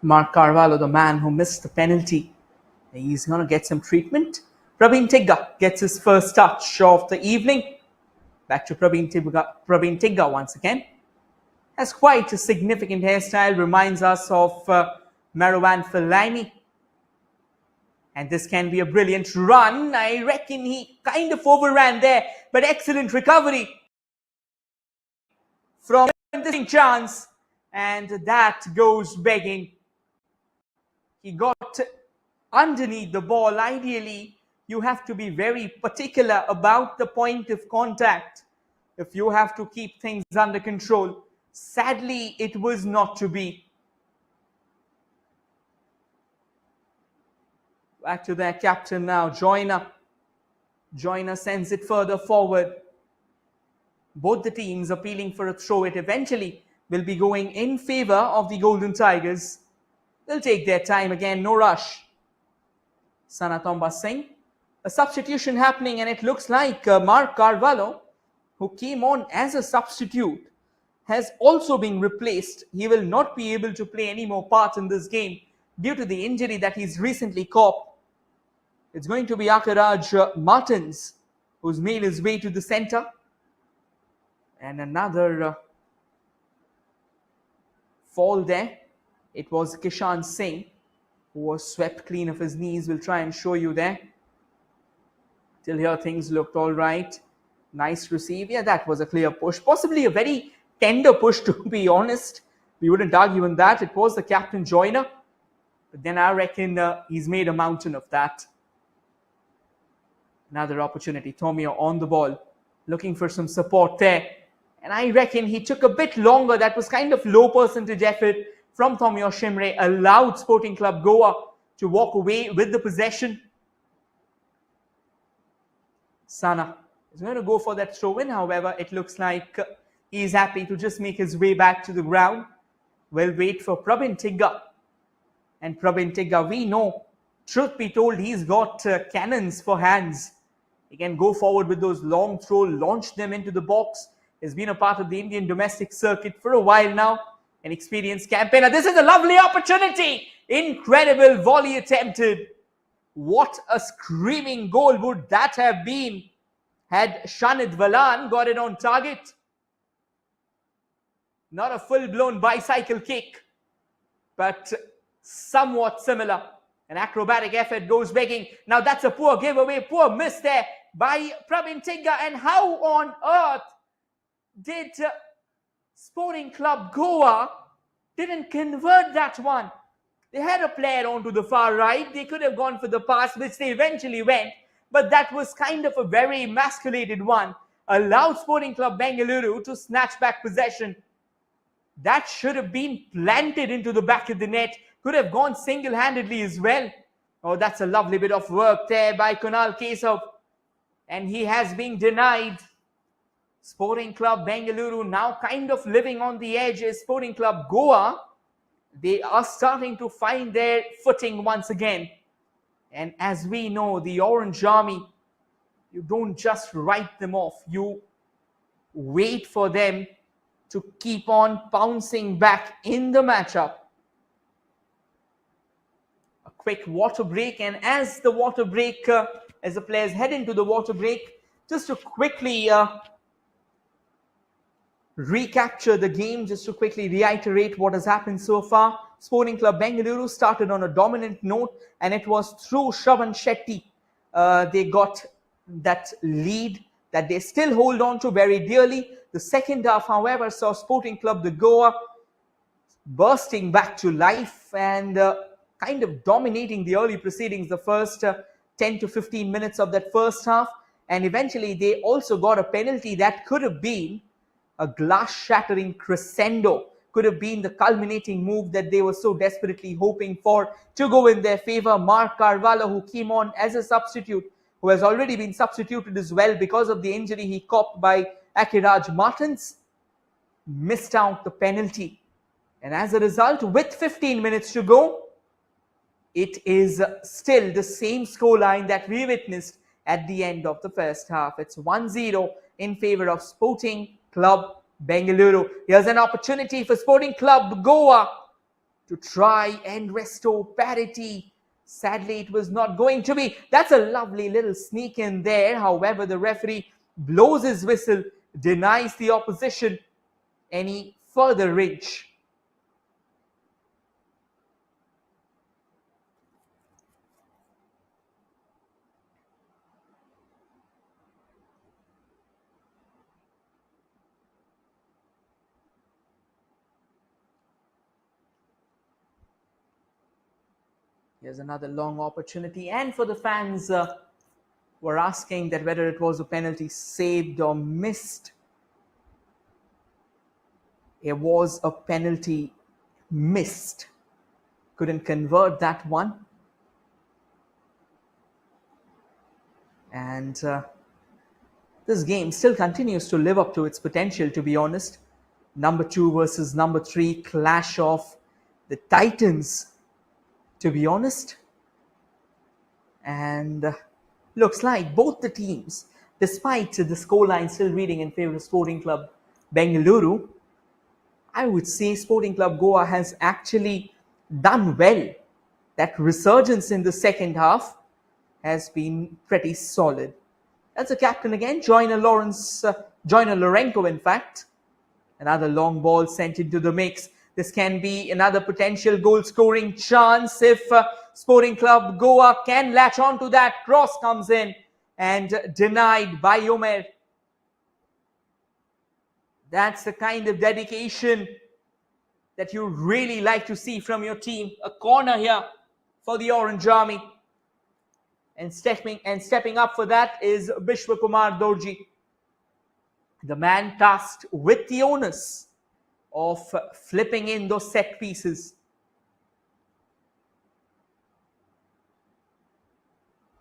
Mark Carvalho, the man who missed the penalty, he's going to get some treatment. Prabin Tigga gets his first touch of the evening. Back to Prabin Tigga once again. Has quite a significant hairstyle, reminds us of Marwan Fellaini. And this can be a brilliant run. I reckon he kind of overran there, but excellent recovery from the chance. And that goes begging. He got underneath the ball. Ideally, you have to be very particular about the point of contact if you have to keep things under control. Sadly, it was not to be. Back to their captain now, Joyner. Joyner sends it further forward. Both the teams appealing for a throw. It eventually will be going in favor of the Golden Tigers. They'll take their time again, no rush. Sanatomba Singh. A substitution happening, and it looks like Mark Carvalho, who came on as a substitute, has also been replaced. He will not be able to play any more part in this game due to the injury that he's recently caught. It's going to be Akaraj Martins, who's made his way to the center. And another fall there. It was Kishan Singh, who was swept clean of his knees. We'll try and show you there. Till here, things looked all right. Nice receive. Yeah, that was a clear push. Possibly a very tender push, to be honest. We wouldn't argue on that. It was the captain, Joyner. But then I reckon he's made a mountain of that. Another opportunity. Tomio on the ball, looking for some support there. And I reckon he took a bit longer. That was kind of low percentage effort from Tomio Shimre. Allowed Sporting Club Goa to walk away with the possession. Sana is going to go for that throw-in. However, it looks like he's happy to just make his way back to the ground. We'll wait for Prabin Tigga. And Prabin Tigga, we know, truth be told, he's got cannons for hands. He can go forward with those long throws, launch them into the box. He's been a part of the Indian domestic circuit for a while now. An experienced campaigner. This is a lovely opportunity. Incredible volley attempted. What a screaming goal would that have been had Shanid Valan got it on target. Not a full-blown bicycle kick, but somewhat similar. An acrobatic effort goes begging. Now that's a poor giveaway, poor miss there by Prabin Tigga. And how on earth did Sporting Club Goa didn't convert that one. They had a player onto the far right. They could have gone for the pass, which they eventually went, but that was kind of a very emasculated one. Allowed Sporting Club Bengaluru to snatch back possession. That should have been planted into the back of the net. Could have gone single-handedly as well. Oh, that's a lovely bit of work there by Kunal Kesav. And he has been denied. Sporting Club Bengaluru now kind of living on the edge is Sporting Club Goa. They are starting to find their footing once again. And as we know, the Orange Army, you don't just write them off. You wait for them to keep on bouncing back in the matchup. A quick water break, and as the water break, as the players head into the water break, just to quickly recapture the game, just to quickly reiterate what has happened so far. Sporting Club Bengaluru started on a dominant note, and it was through Shravan Shetty they got that lead that they still hold on to very dearly. The second half, however, saw Sporting Club de Goa bursting back to life and kind of dominating the early proceedings, the first 10 to 15 minutes of that first half. And eventually they also got a penalty that could have been a glass-shattering crescendo, could have been the culminating move that they were so desperately hoping for to go in their favor. Mark Carvalho, who came on as a substitute, who has already been substituted as well because of the injury he copped by Akiraj Martins, missed out the penalty. And as a result, with 15 minutes to go, it is still the same scoreline that we witnessed at the end of the first half. It's 1-0 in favor of Sporting Club Bengaluru. Here's an opportunity for Sporting Club Goa to try and restore parity. Sadly, it was not going to be. That's a lovely little sneak in there. However, the referee blows his whistle, denies the opposition any further reach. Here's another long opportunity, and for the fans were asking that whether it was a penalty saved or missed. It was a penalty missed. Couldn't convert that one. And this game still continues to live up to its potential, to be honest. Number 2 versus number 3 clash of the Titans, to be honest. And looks like both the teams, despite the scoreline still reading in favor of Sporting Club Bengaluru, I would say Sporting Club Goa has actually done well. That resurgence in the second half has been pretty solid. That's the captain again, Joyner Lorenko, in fact. Another long ball sent into the mix. This can be another potential goal-scoring chance if Sporting Club Goa can latch on to that. Cross comes in and denied by Omer. That's the kind of dedication that you really like to see from your team. A corner here for the Orange Army. And stepping up for that is Bishwakumar Dorji, the man tasked with the onus of flipping in those set pieces.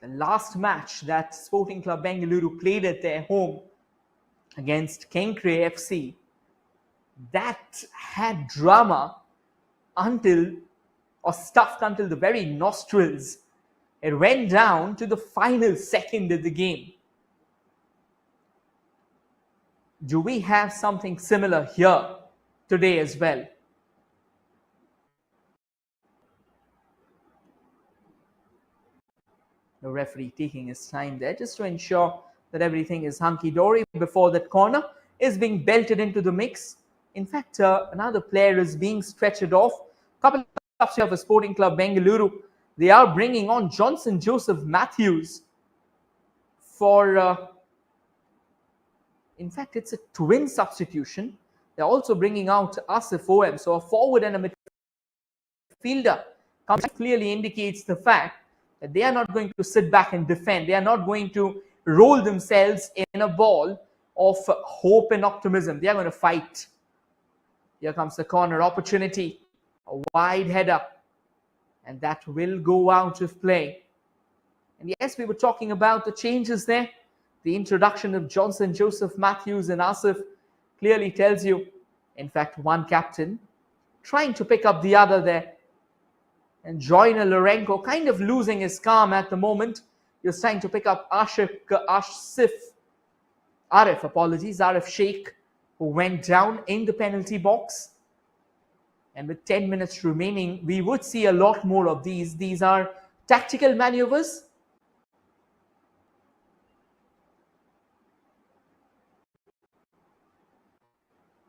The last match that Sporting Club Bengaluru played at their home against Kenkre FC, that had drama stuffed until the very nostrils. It went down to the final second of the game. Do we have something similar here today as well? The referee taking his time there just to ensure that everything is hunky-dory before that corner is being belted into the mix. In fact, another player is being stretchered off. A couple of of a Sporting Club Bengaluru. They are bringing on Johnson Joseph Matthews for, in fact, it's a twin substitution. They're also bringing out Asif OM. So a forward and a midfielder clearly indicates the fact that they are not going to sit back and defend. They are not going to roll themselves in a ball of hope and optimism. They are going to fight. Here comes the corner opportunity. A wide header. And that will go out of play. And yes, we were talking about the changes there. The introduction of Johnson, Joseph, Matthews, and Asif clearly tells you, in fact, one captain trying to pick up the other there. And Joyner Lorenko kind of losing his calm at the moment. He was trying to pick up Arif Sheikh, who went down in the penalty box. And with 10 minutes remaining, we would see a lot more of these. These are tactical maneuvers.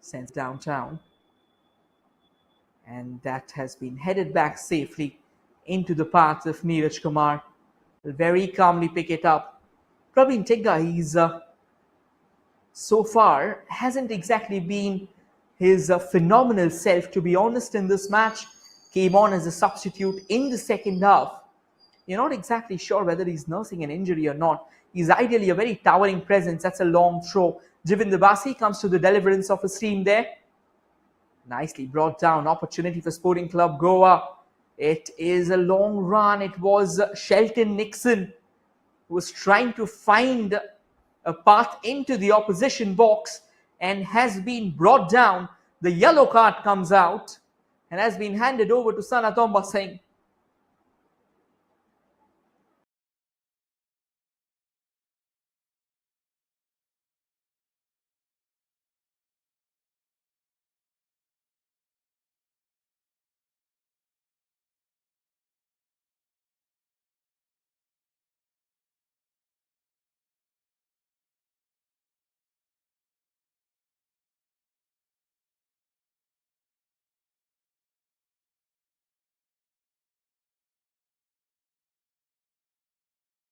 Sent downtown. And that has been headed back safely into the path of Neeraj Kumar. Will very calmly pick it up. Praveen Tigga, he's so far hasn't exactly been his phenomenal self, to be honest, in this match. Came on as a substitute in the second half. You're not exactly sure whether he's nursing an injury or not. He's ideally a very towering presence. That's a long throw. Jivinder Basi comes to the deliverance of his team there. Nicely brought down. Opportunity for Sporting Club Goa. It is a long run. It was Shelton Nixon who was trying to find a path into the opposition box and has been brought down. The yellow card comes out and has been handed over to Sanatomba Singh.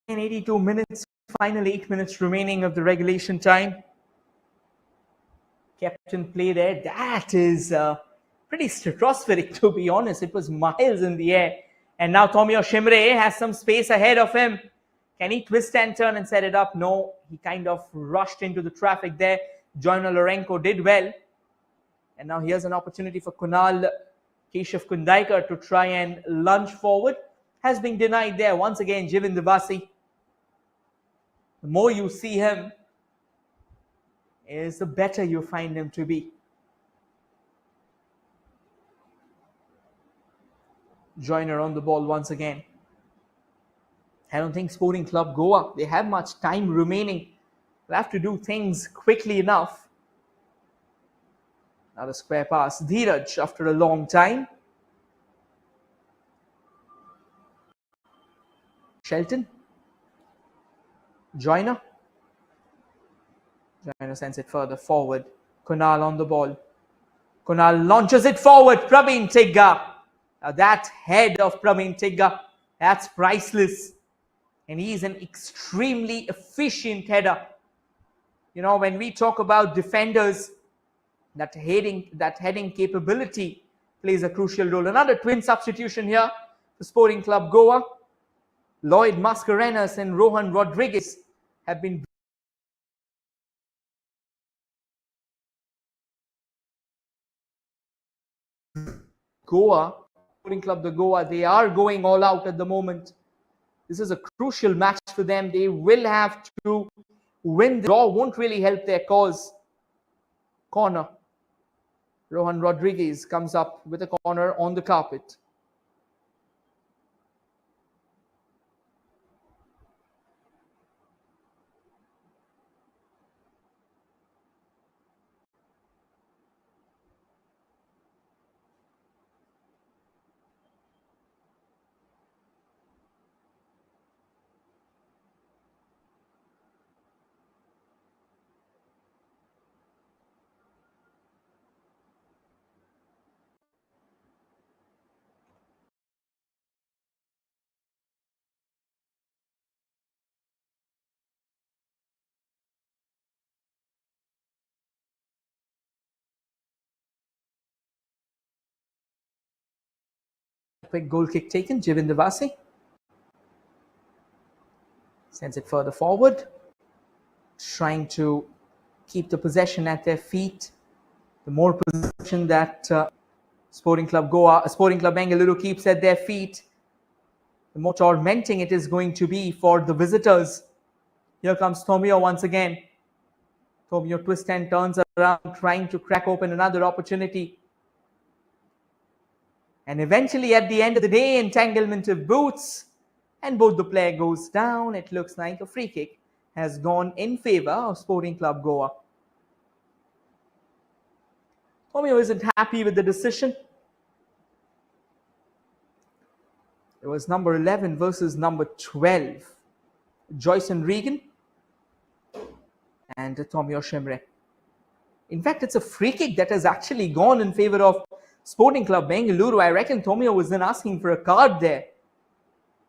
In 82 minutes, final 8 minutes remaining of the regulation time. Captain play there. That is pretty stratospheric, to be honest. It was miles in the air. And now Tomio Shimre has some space ahead of him. Can he twist and turn and set it up? No, he kind of rushed into the traffic there. Joyner Lorenko did well. And now here's an opportunity for Kunal Keshav Kundaikar to try and lunge forward. Has been denied there. Once again, Jivin Devasi. The more you see him, is the better you find him to be. Joyner on the ball once again. I don't think Sporting Club Goa, they have much time remaining. They'll have to do things quickly enough. Now the square pass. Dheeraj after a long time. Shelton. Joyner. Joyner sends it further forward. Kunal on the ball. Kunal launches it forward. Praveen Tigga. Now that head of Praveen Tigga, that's priceless. And he's an extremely efficient header. You know, when we talk about defenders, that heading capability plays a crucial role. Another twin substitution here for Sporting Club Goa. Lloyd Mascarenas and Rohan Rodriguez have been Goa. Sporting Club the Goa, they are going all out at the moment. This is a crucial match for them. They will have to win. The draw won't really help their cause. Corner. Rohan Rodriguez comes up with a corner on the carpet. Quick goal kick taken. Jivinder Vasi sends it further forward, trying to keep the possession at their feet. The more possession that Sporting Club Bengaluru keeps at their feet, the more tormenting it is going to be for the visitors. Here comes Tomio once again. Tomio twists and turns around, trying to crack open another opportunity. And eventually, at the end of the day, entanglement of boots, and both the player goes down. It looks like a free kick has gone in favor of Sporting Club Goa. Tomio isn't happy with the decision. It was number 11 versus number 12. Joyce and Regan and Tomio Shimre. In fact, it's a free kick that has actually gone in favor of Sporting Club Bengaluru. I reckon Tomio was then asking for a card there.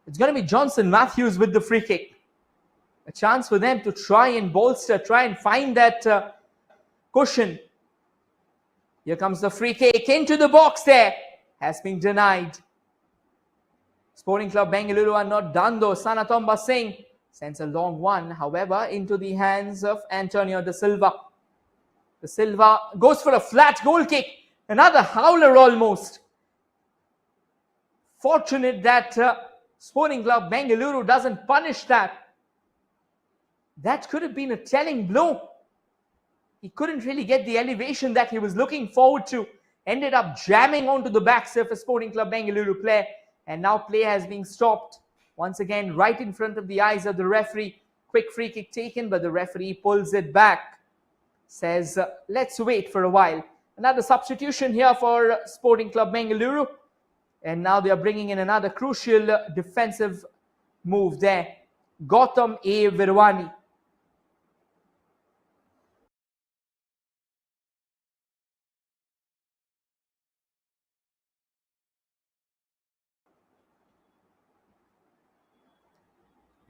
It's going to be Johnson Matthews with the free kick. A chance for them to try and bolster, try and find that cushion. Here comes the free kick into the box there. Has been denied. Sporting Club Bengaluru are not done though. Sanatomba Singh sends a long one, however, into the hands of Antonio De Silva. De Silva goes for a flat goal kick. Another howler almost. Fortunate that Sporting Club Bengaluru doesn't punish that. That could have been a telling blow. He couldn't really get the elevation that he was looking forward to. Ended up jamming onto the back surface Sporting Club Bengaluru player. And now play has been stopped. Once again, right in front of the eyes of the referee. Quick free kick taken, but the referee pulls it back. Says, let's wait for a while. Another substitution here for Sporting Club Bengaluru. And now they are bringing in another crucial defensive move there. Gautam A. Virwani.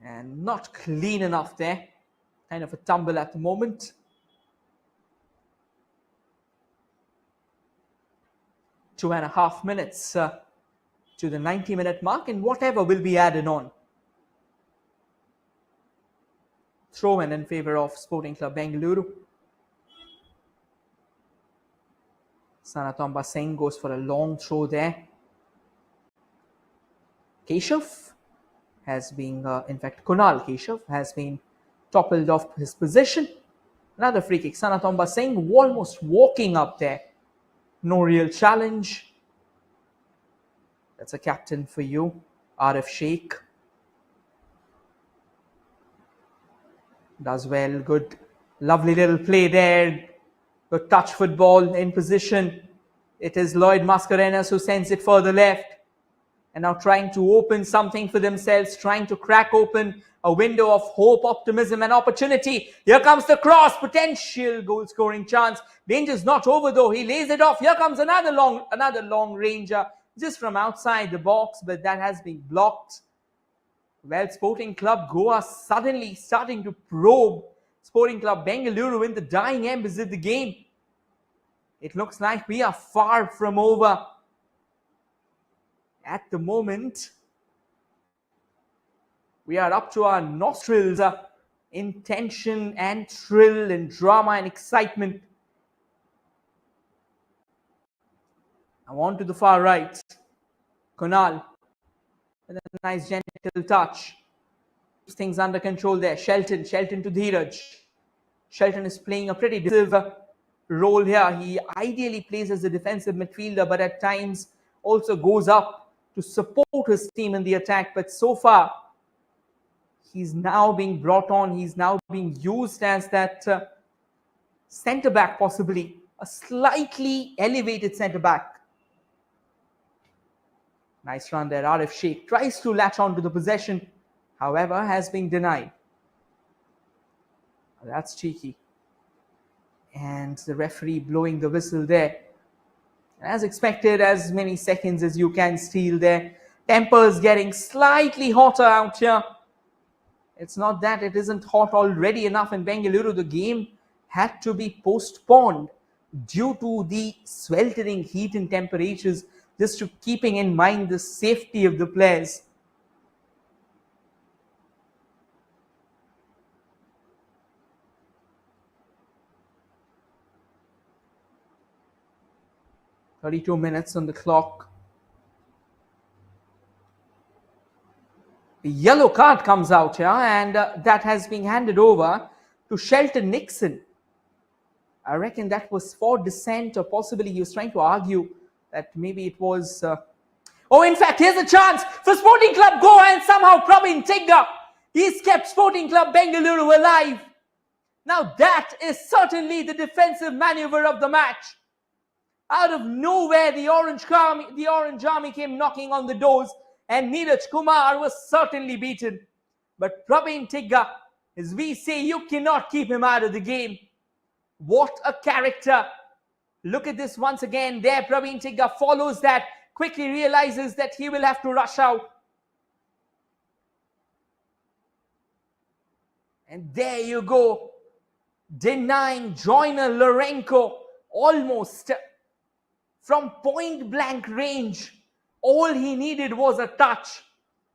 And not clean enough there. Kind of a tumble at the moment. Two and a half minutes to the 90-minute mark, and whatever will be added on. Throw in favor of Sporting Club Bengaluru. Sanatomba Singh goes for a long throw there. Keshav has been, in fact, Kunal Keshav has been toppled off his position. Another free kick. Sanatomba Singh almost walking up there. No real challenge. That's a captain for you, Arif Sheikh. Does well, good, lovely little play there. Good touch football in position. It is Lloyd Mascarenas who sends it further left. And now trying to open something for themselves, trying to crack open a window of hope, optimism and opportunity. Here comes the cross, potential goal scoring chance. Danger's not over though, he lays it off. Here comes another long ranger just from outside the box, but that has been blocked. Well, Sporting Club Goa suddenly starting to probe Sporting Club Bengaluru in the dying embers of the game. It looks like we are far from over. At the moment, we are up to our nostrils in tension and thrill and drama and excitement. Now on to the far right. Kunal with a nice gentle touch. Keeps things under control there. Shelton to Dheeraj. Shelton is playing a pretty decisive role here. He ideally plays as a defensive midfielder, but at times also goes up to support his team in the attack. But so far, he's now being brought on. He's now being used as that centre-back, possibly. A slightly elevated centre-back. Nice run there. Arif Sheikh tries to latch on to the possession. However, has been denied. That's cheeky. And the referee blowing the whistle there. As expected, as many seconds as you can steal there. Tempers getting slightly hotter out here. It's not that it isn't hot already enough in Bengaluru. The game had to be postponed due to the sweltering heat and temperatures Just to keeping in mind the safety of the players. "32 minutes on the clock. The yellow card comes out here, and that has been handed over to Shelton Nixon. I reckon that was for dissent, or possibly he was trying to argue that maybe it was... Oh, in fact, here's a chance for Sporting Club Goa, and somehow Praveen Tigga, he's kept Sporting Club Bengaluru alive. Now that is certainly the defensive maneuver of the match. Out of nowhere, the Orange Army came knocking on the doors, and Neeraj Kumar was certainly beaten. But Praveen Tigga, as we say, you cannot keep him out of the game. What a character. Look at this once again. There, Praveen Tigga follows that, quickly realizes that he will have to rush out. And there you go. Denying Joyner Lorenko almost from point blank range. All he needed was a touch.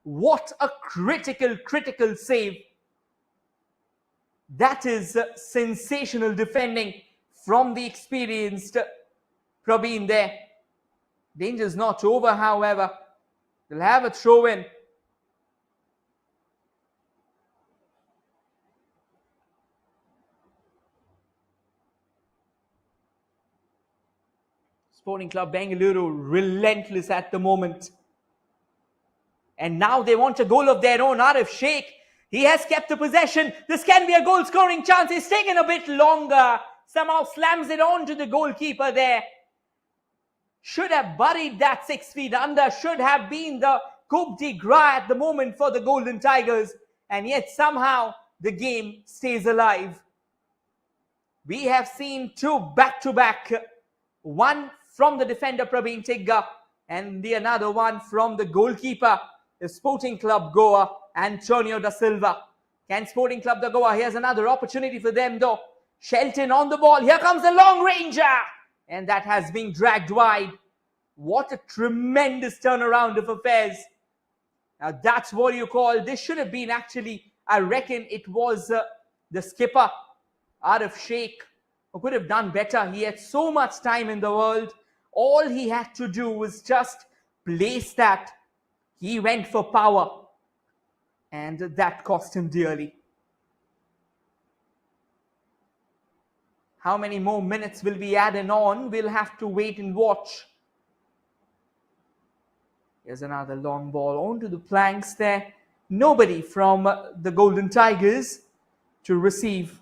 What a critical save. That is sensational defending from the experienced Praveen there. Danger's not over, however. They'll have a throw in. Sporting Club Bengaluru relentless at the moment. And now they want a goal of their own. Arif Sheikh, he has kept the possession. This can be a goal scoring chance. He's taken a bit longer. Somehow slams it on to the goalkeeper there. Should have buried that 6 feet under. Should have been the coup de grace at the moment for the Golden Tigers. And yet somehow the game stays alive. We have seen two back-to-back. One from the defender Praveen Tigga, and the another one from the goalkeeper, the Sporting Club Goa, Antonio da Silva. Can Sporting Club da Goa? Here's another opportunity for them though. Shelton on the ball. Here comes the long ranger. And that has been dragged wide. What a tremendous turnaround of affairs. Now that's what you call, this should have been actually, I reckon it was the skipper, Arif Sheikh, who could have done better. He had so much time in the world. All he had to do was just place that. He went for power. And that cost him dearly. How many more minutes will be added on? We'll have to wait and watch. Here's another long ball onto the planks there. Nobody from the Golden Tigers to receive.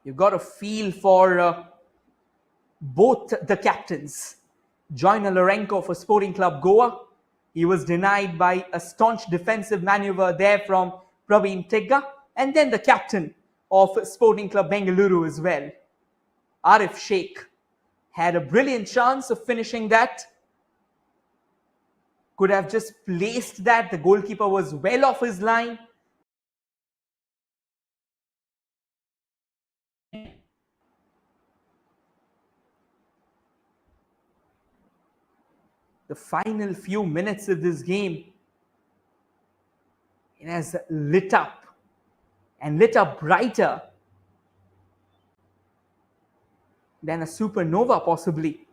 You've got a feel for both the captains. Joyner Lorenko for Sporting Club Goa. He was denied by a staunch defensive maneuver there from Praveen Tigga. And then the captain of Sporting Club Bengaluru as well, Arif Sheikh, had a brilliant chance of finishing that. Could have just placed that. The goalkeeper was well off his line. The final few minutes of this game, it has lit up and lit up brighter than a supernova possibly.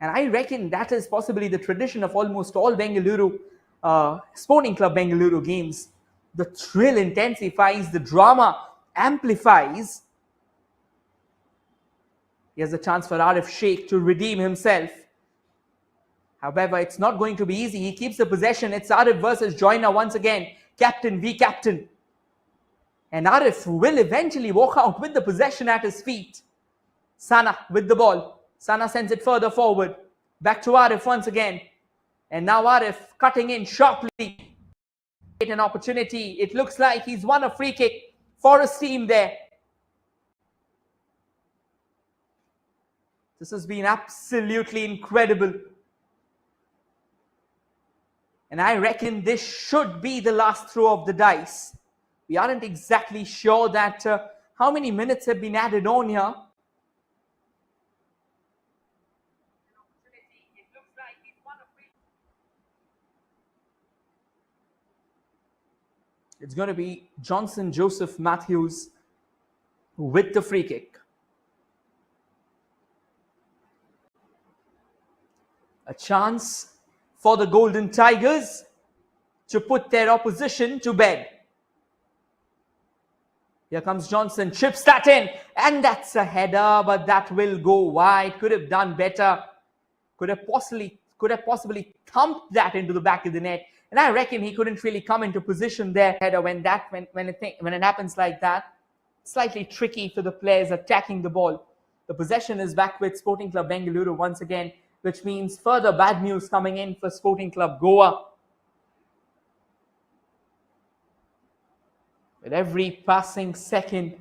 And I reckon that is possibly the tradition of almost all Bengaluru, Sporting Club Bengaluru games. The thrill intensifies, the drama amplifies. Here's a chance for Arif Sheikh to redeem himself. However, it's not going to be easy. He keeps the possession. It's Arif versus Joyner once again. Captain v captain. And Arif will eventually walk out with the possession at his feet. Sana with the ball. Sana sends it further forward. Back to Arif once again. And now Arif cutting in sharply. An opportunity. It looks like he's won a free kick for his team there. This has been absolutely incredible. And I reckon this should be the last throw of the dice. We aren't exactly sure that how many minutes have been added on here. It's going to be Johnson Joseph Matthews with the free kick. A chance for the Golden Tigers to put their opposition to bed. Here comes Johnson, chips that in, and that's a header, but that will go wide. Could have done better. Could have possibly thumped that into the back of the net. And I reckon he couldn't really come into position there. Header when it happens like that, slightly tricky for the players attacking the ball. The possession is back with Sporting Club Bengaluru once again, which means further bad news coming in for Sporting Club Goa. With every passing second,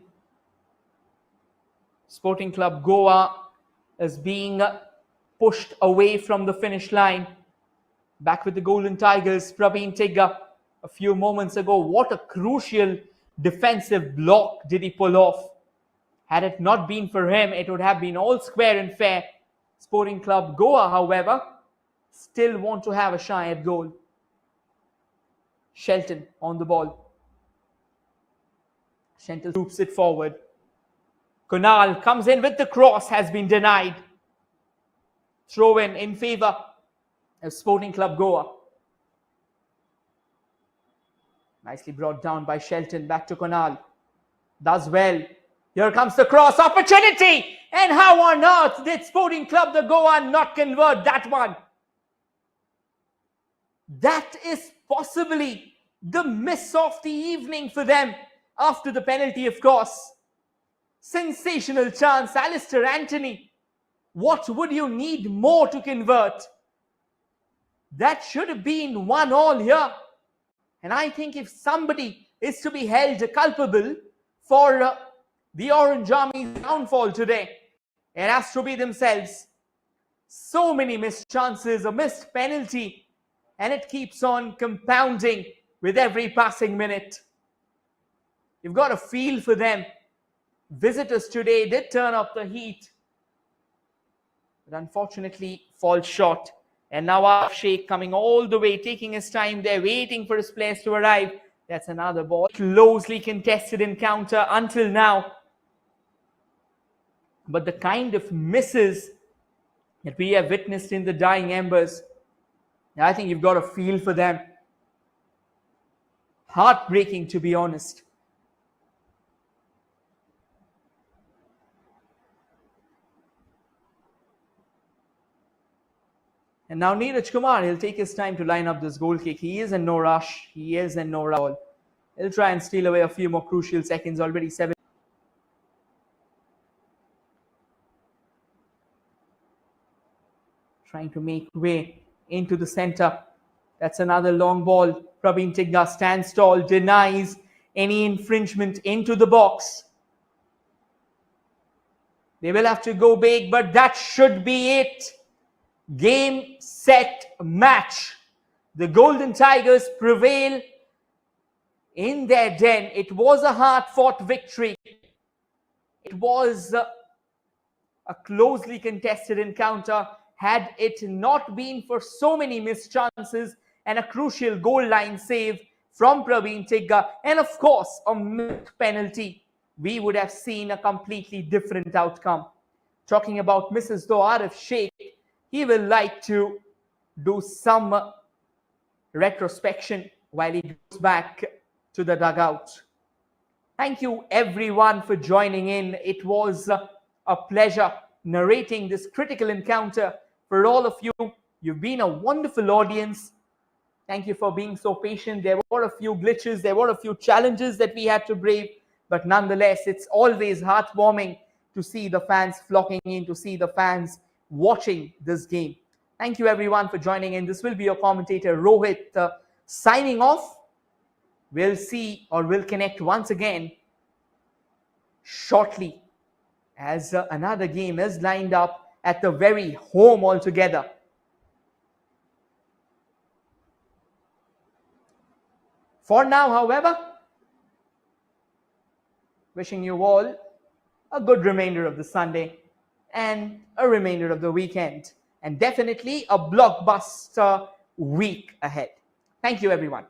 Sporting Club Goa is being pushed away from the finish line. Back with the Golden Tigers, Praveen Tigga a few moments ago. What a crucial defensive block did he pull off. Had it not been for him, it would have been all square and fair. Sporting Club Goa, however, still want to have a shy at goal. Shelton on the ball. Shelton loops it forward. Kunal comes in with the cross, has been denied. Throw in favour of Sporting Club Goa. Nicely brought down by Shelton. Back to Kunal. Does well. Here comes the cross opportunity. And how on earth did Sporting Club the Goa not convert that one? That is possibly the miss of the evening for them after the penalty, of course. Sensational chance, Alistair Anthony. What would you need more to convert? That should have been 1-1 here. And I think if somebody is to be held culpable for the Orange Army's downfall today, it has to be themselves. So many missed chances, a missed penalty, and it keeps on compounding with every passing minute. You've got a feel for them. Visitors today did turn up the heat, but unfortunately fall short. And now Sheikh coming all the way, taking his time there, waiting for his players to arrive. That's another ball. Closely contested encounter until now. But the kind of misses that we have witnessed in the dying embers, I think you've got a feel for them. Heartbreaking, to be honest. And now Neeraj Kumar, he'll take his time to line up this goal kick. He is in no rush. He is in no rush. He'll try and steal away a few more crucial seconds. Already 7. Trying to make way into the center. That's another long ball. Praveen Tigga stands tall, denies any infringement into the box. They will have to go big, but that should be it. Game, set, match. The Golden Tigers prevail in their den. It was a hard-fought victory. It was a closely contested encounter. Had it not been for so many missed chances and a crucial goal line save from Praveen Tigga, and of course a missed penalty, we would have seen a completely different outcome. Talking about misses though, Arif Sheikh, he will like to do some retrospection while he goes back to the dugout. Thank you everyone for joining in. It was a pleasure narrating this critical encounter for all of you. You've been a wonderful audience. Thank you for being so patient. There were a few glitches, there were a few challenges that we had to brave, but nonetheless, it's always heartwarming to see the fans flocking in, to see the fans watching this game. Thank you everyone for joining in. This will be your commentator Rohit signing off. We'll see, or we'll connect once again shortly as another game is lined up at the very home altogether. For now, however, wishing you all a good remainder of the Sunday and a remainder of the weekend, and definitely a blockbuster week ahead. Thank you, everyone.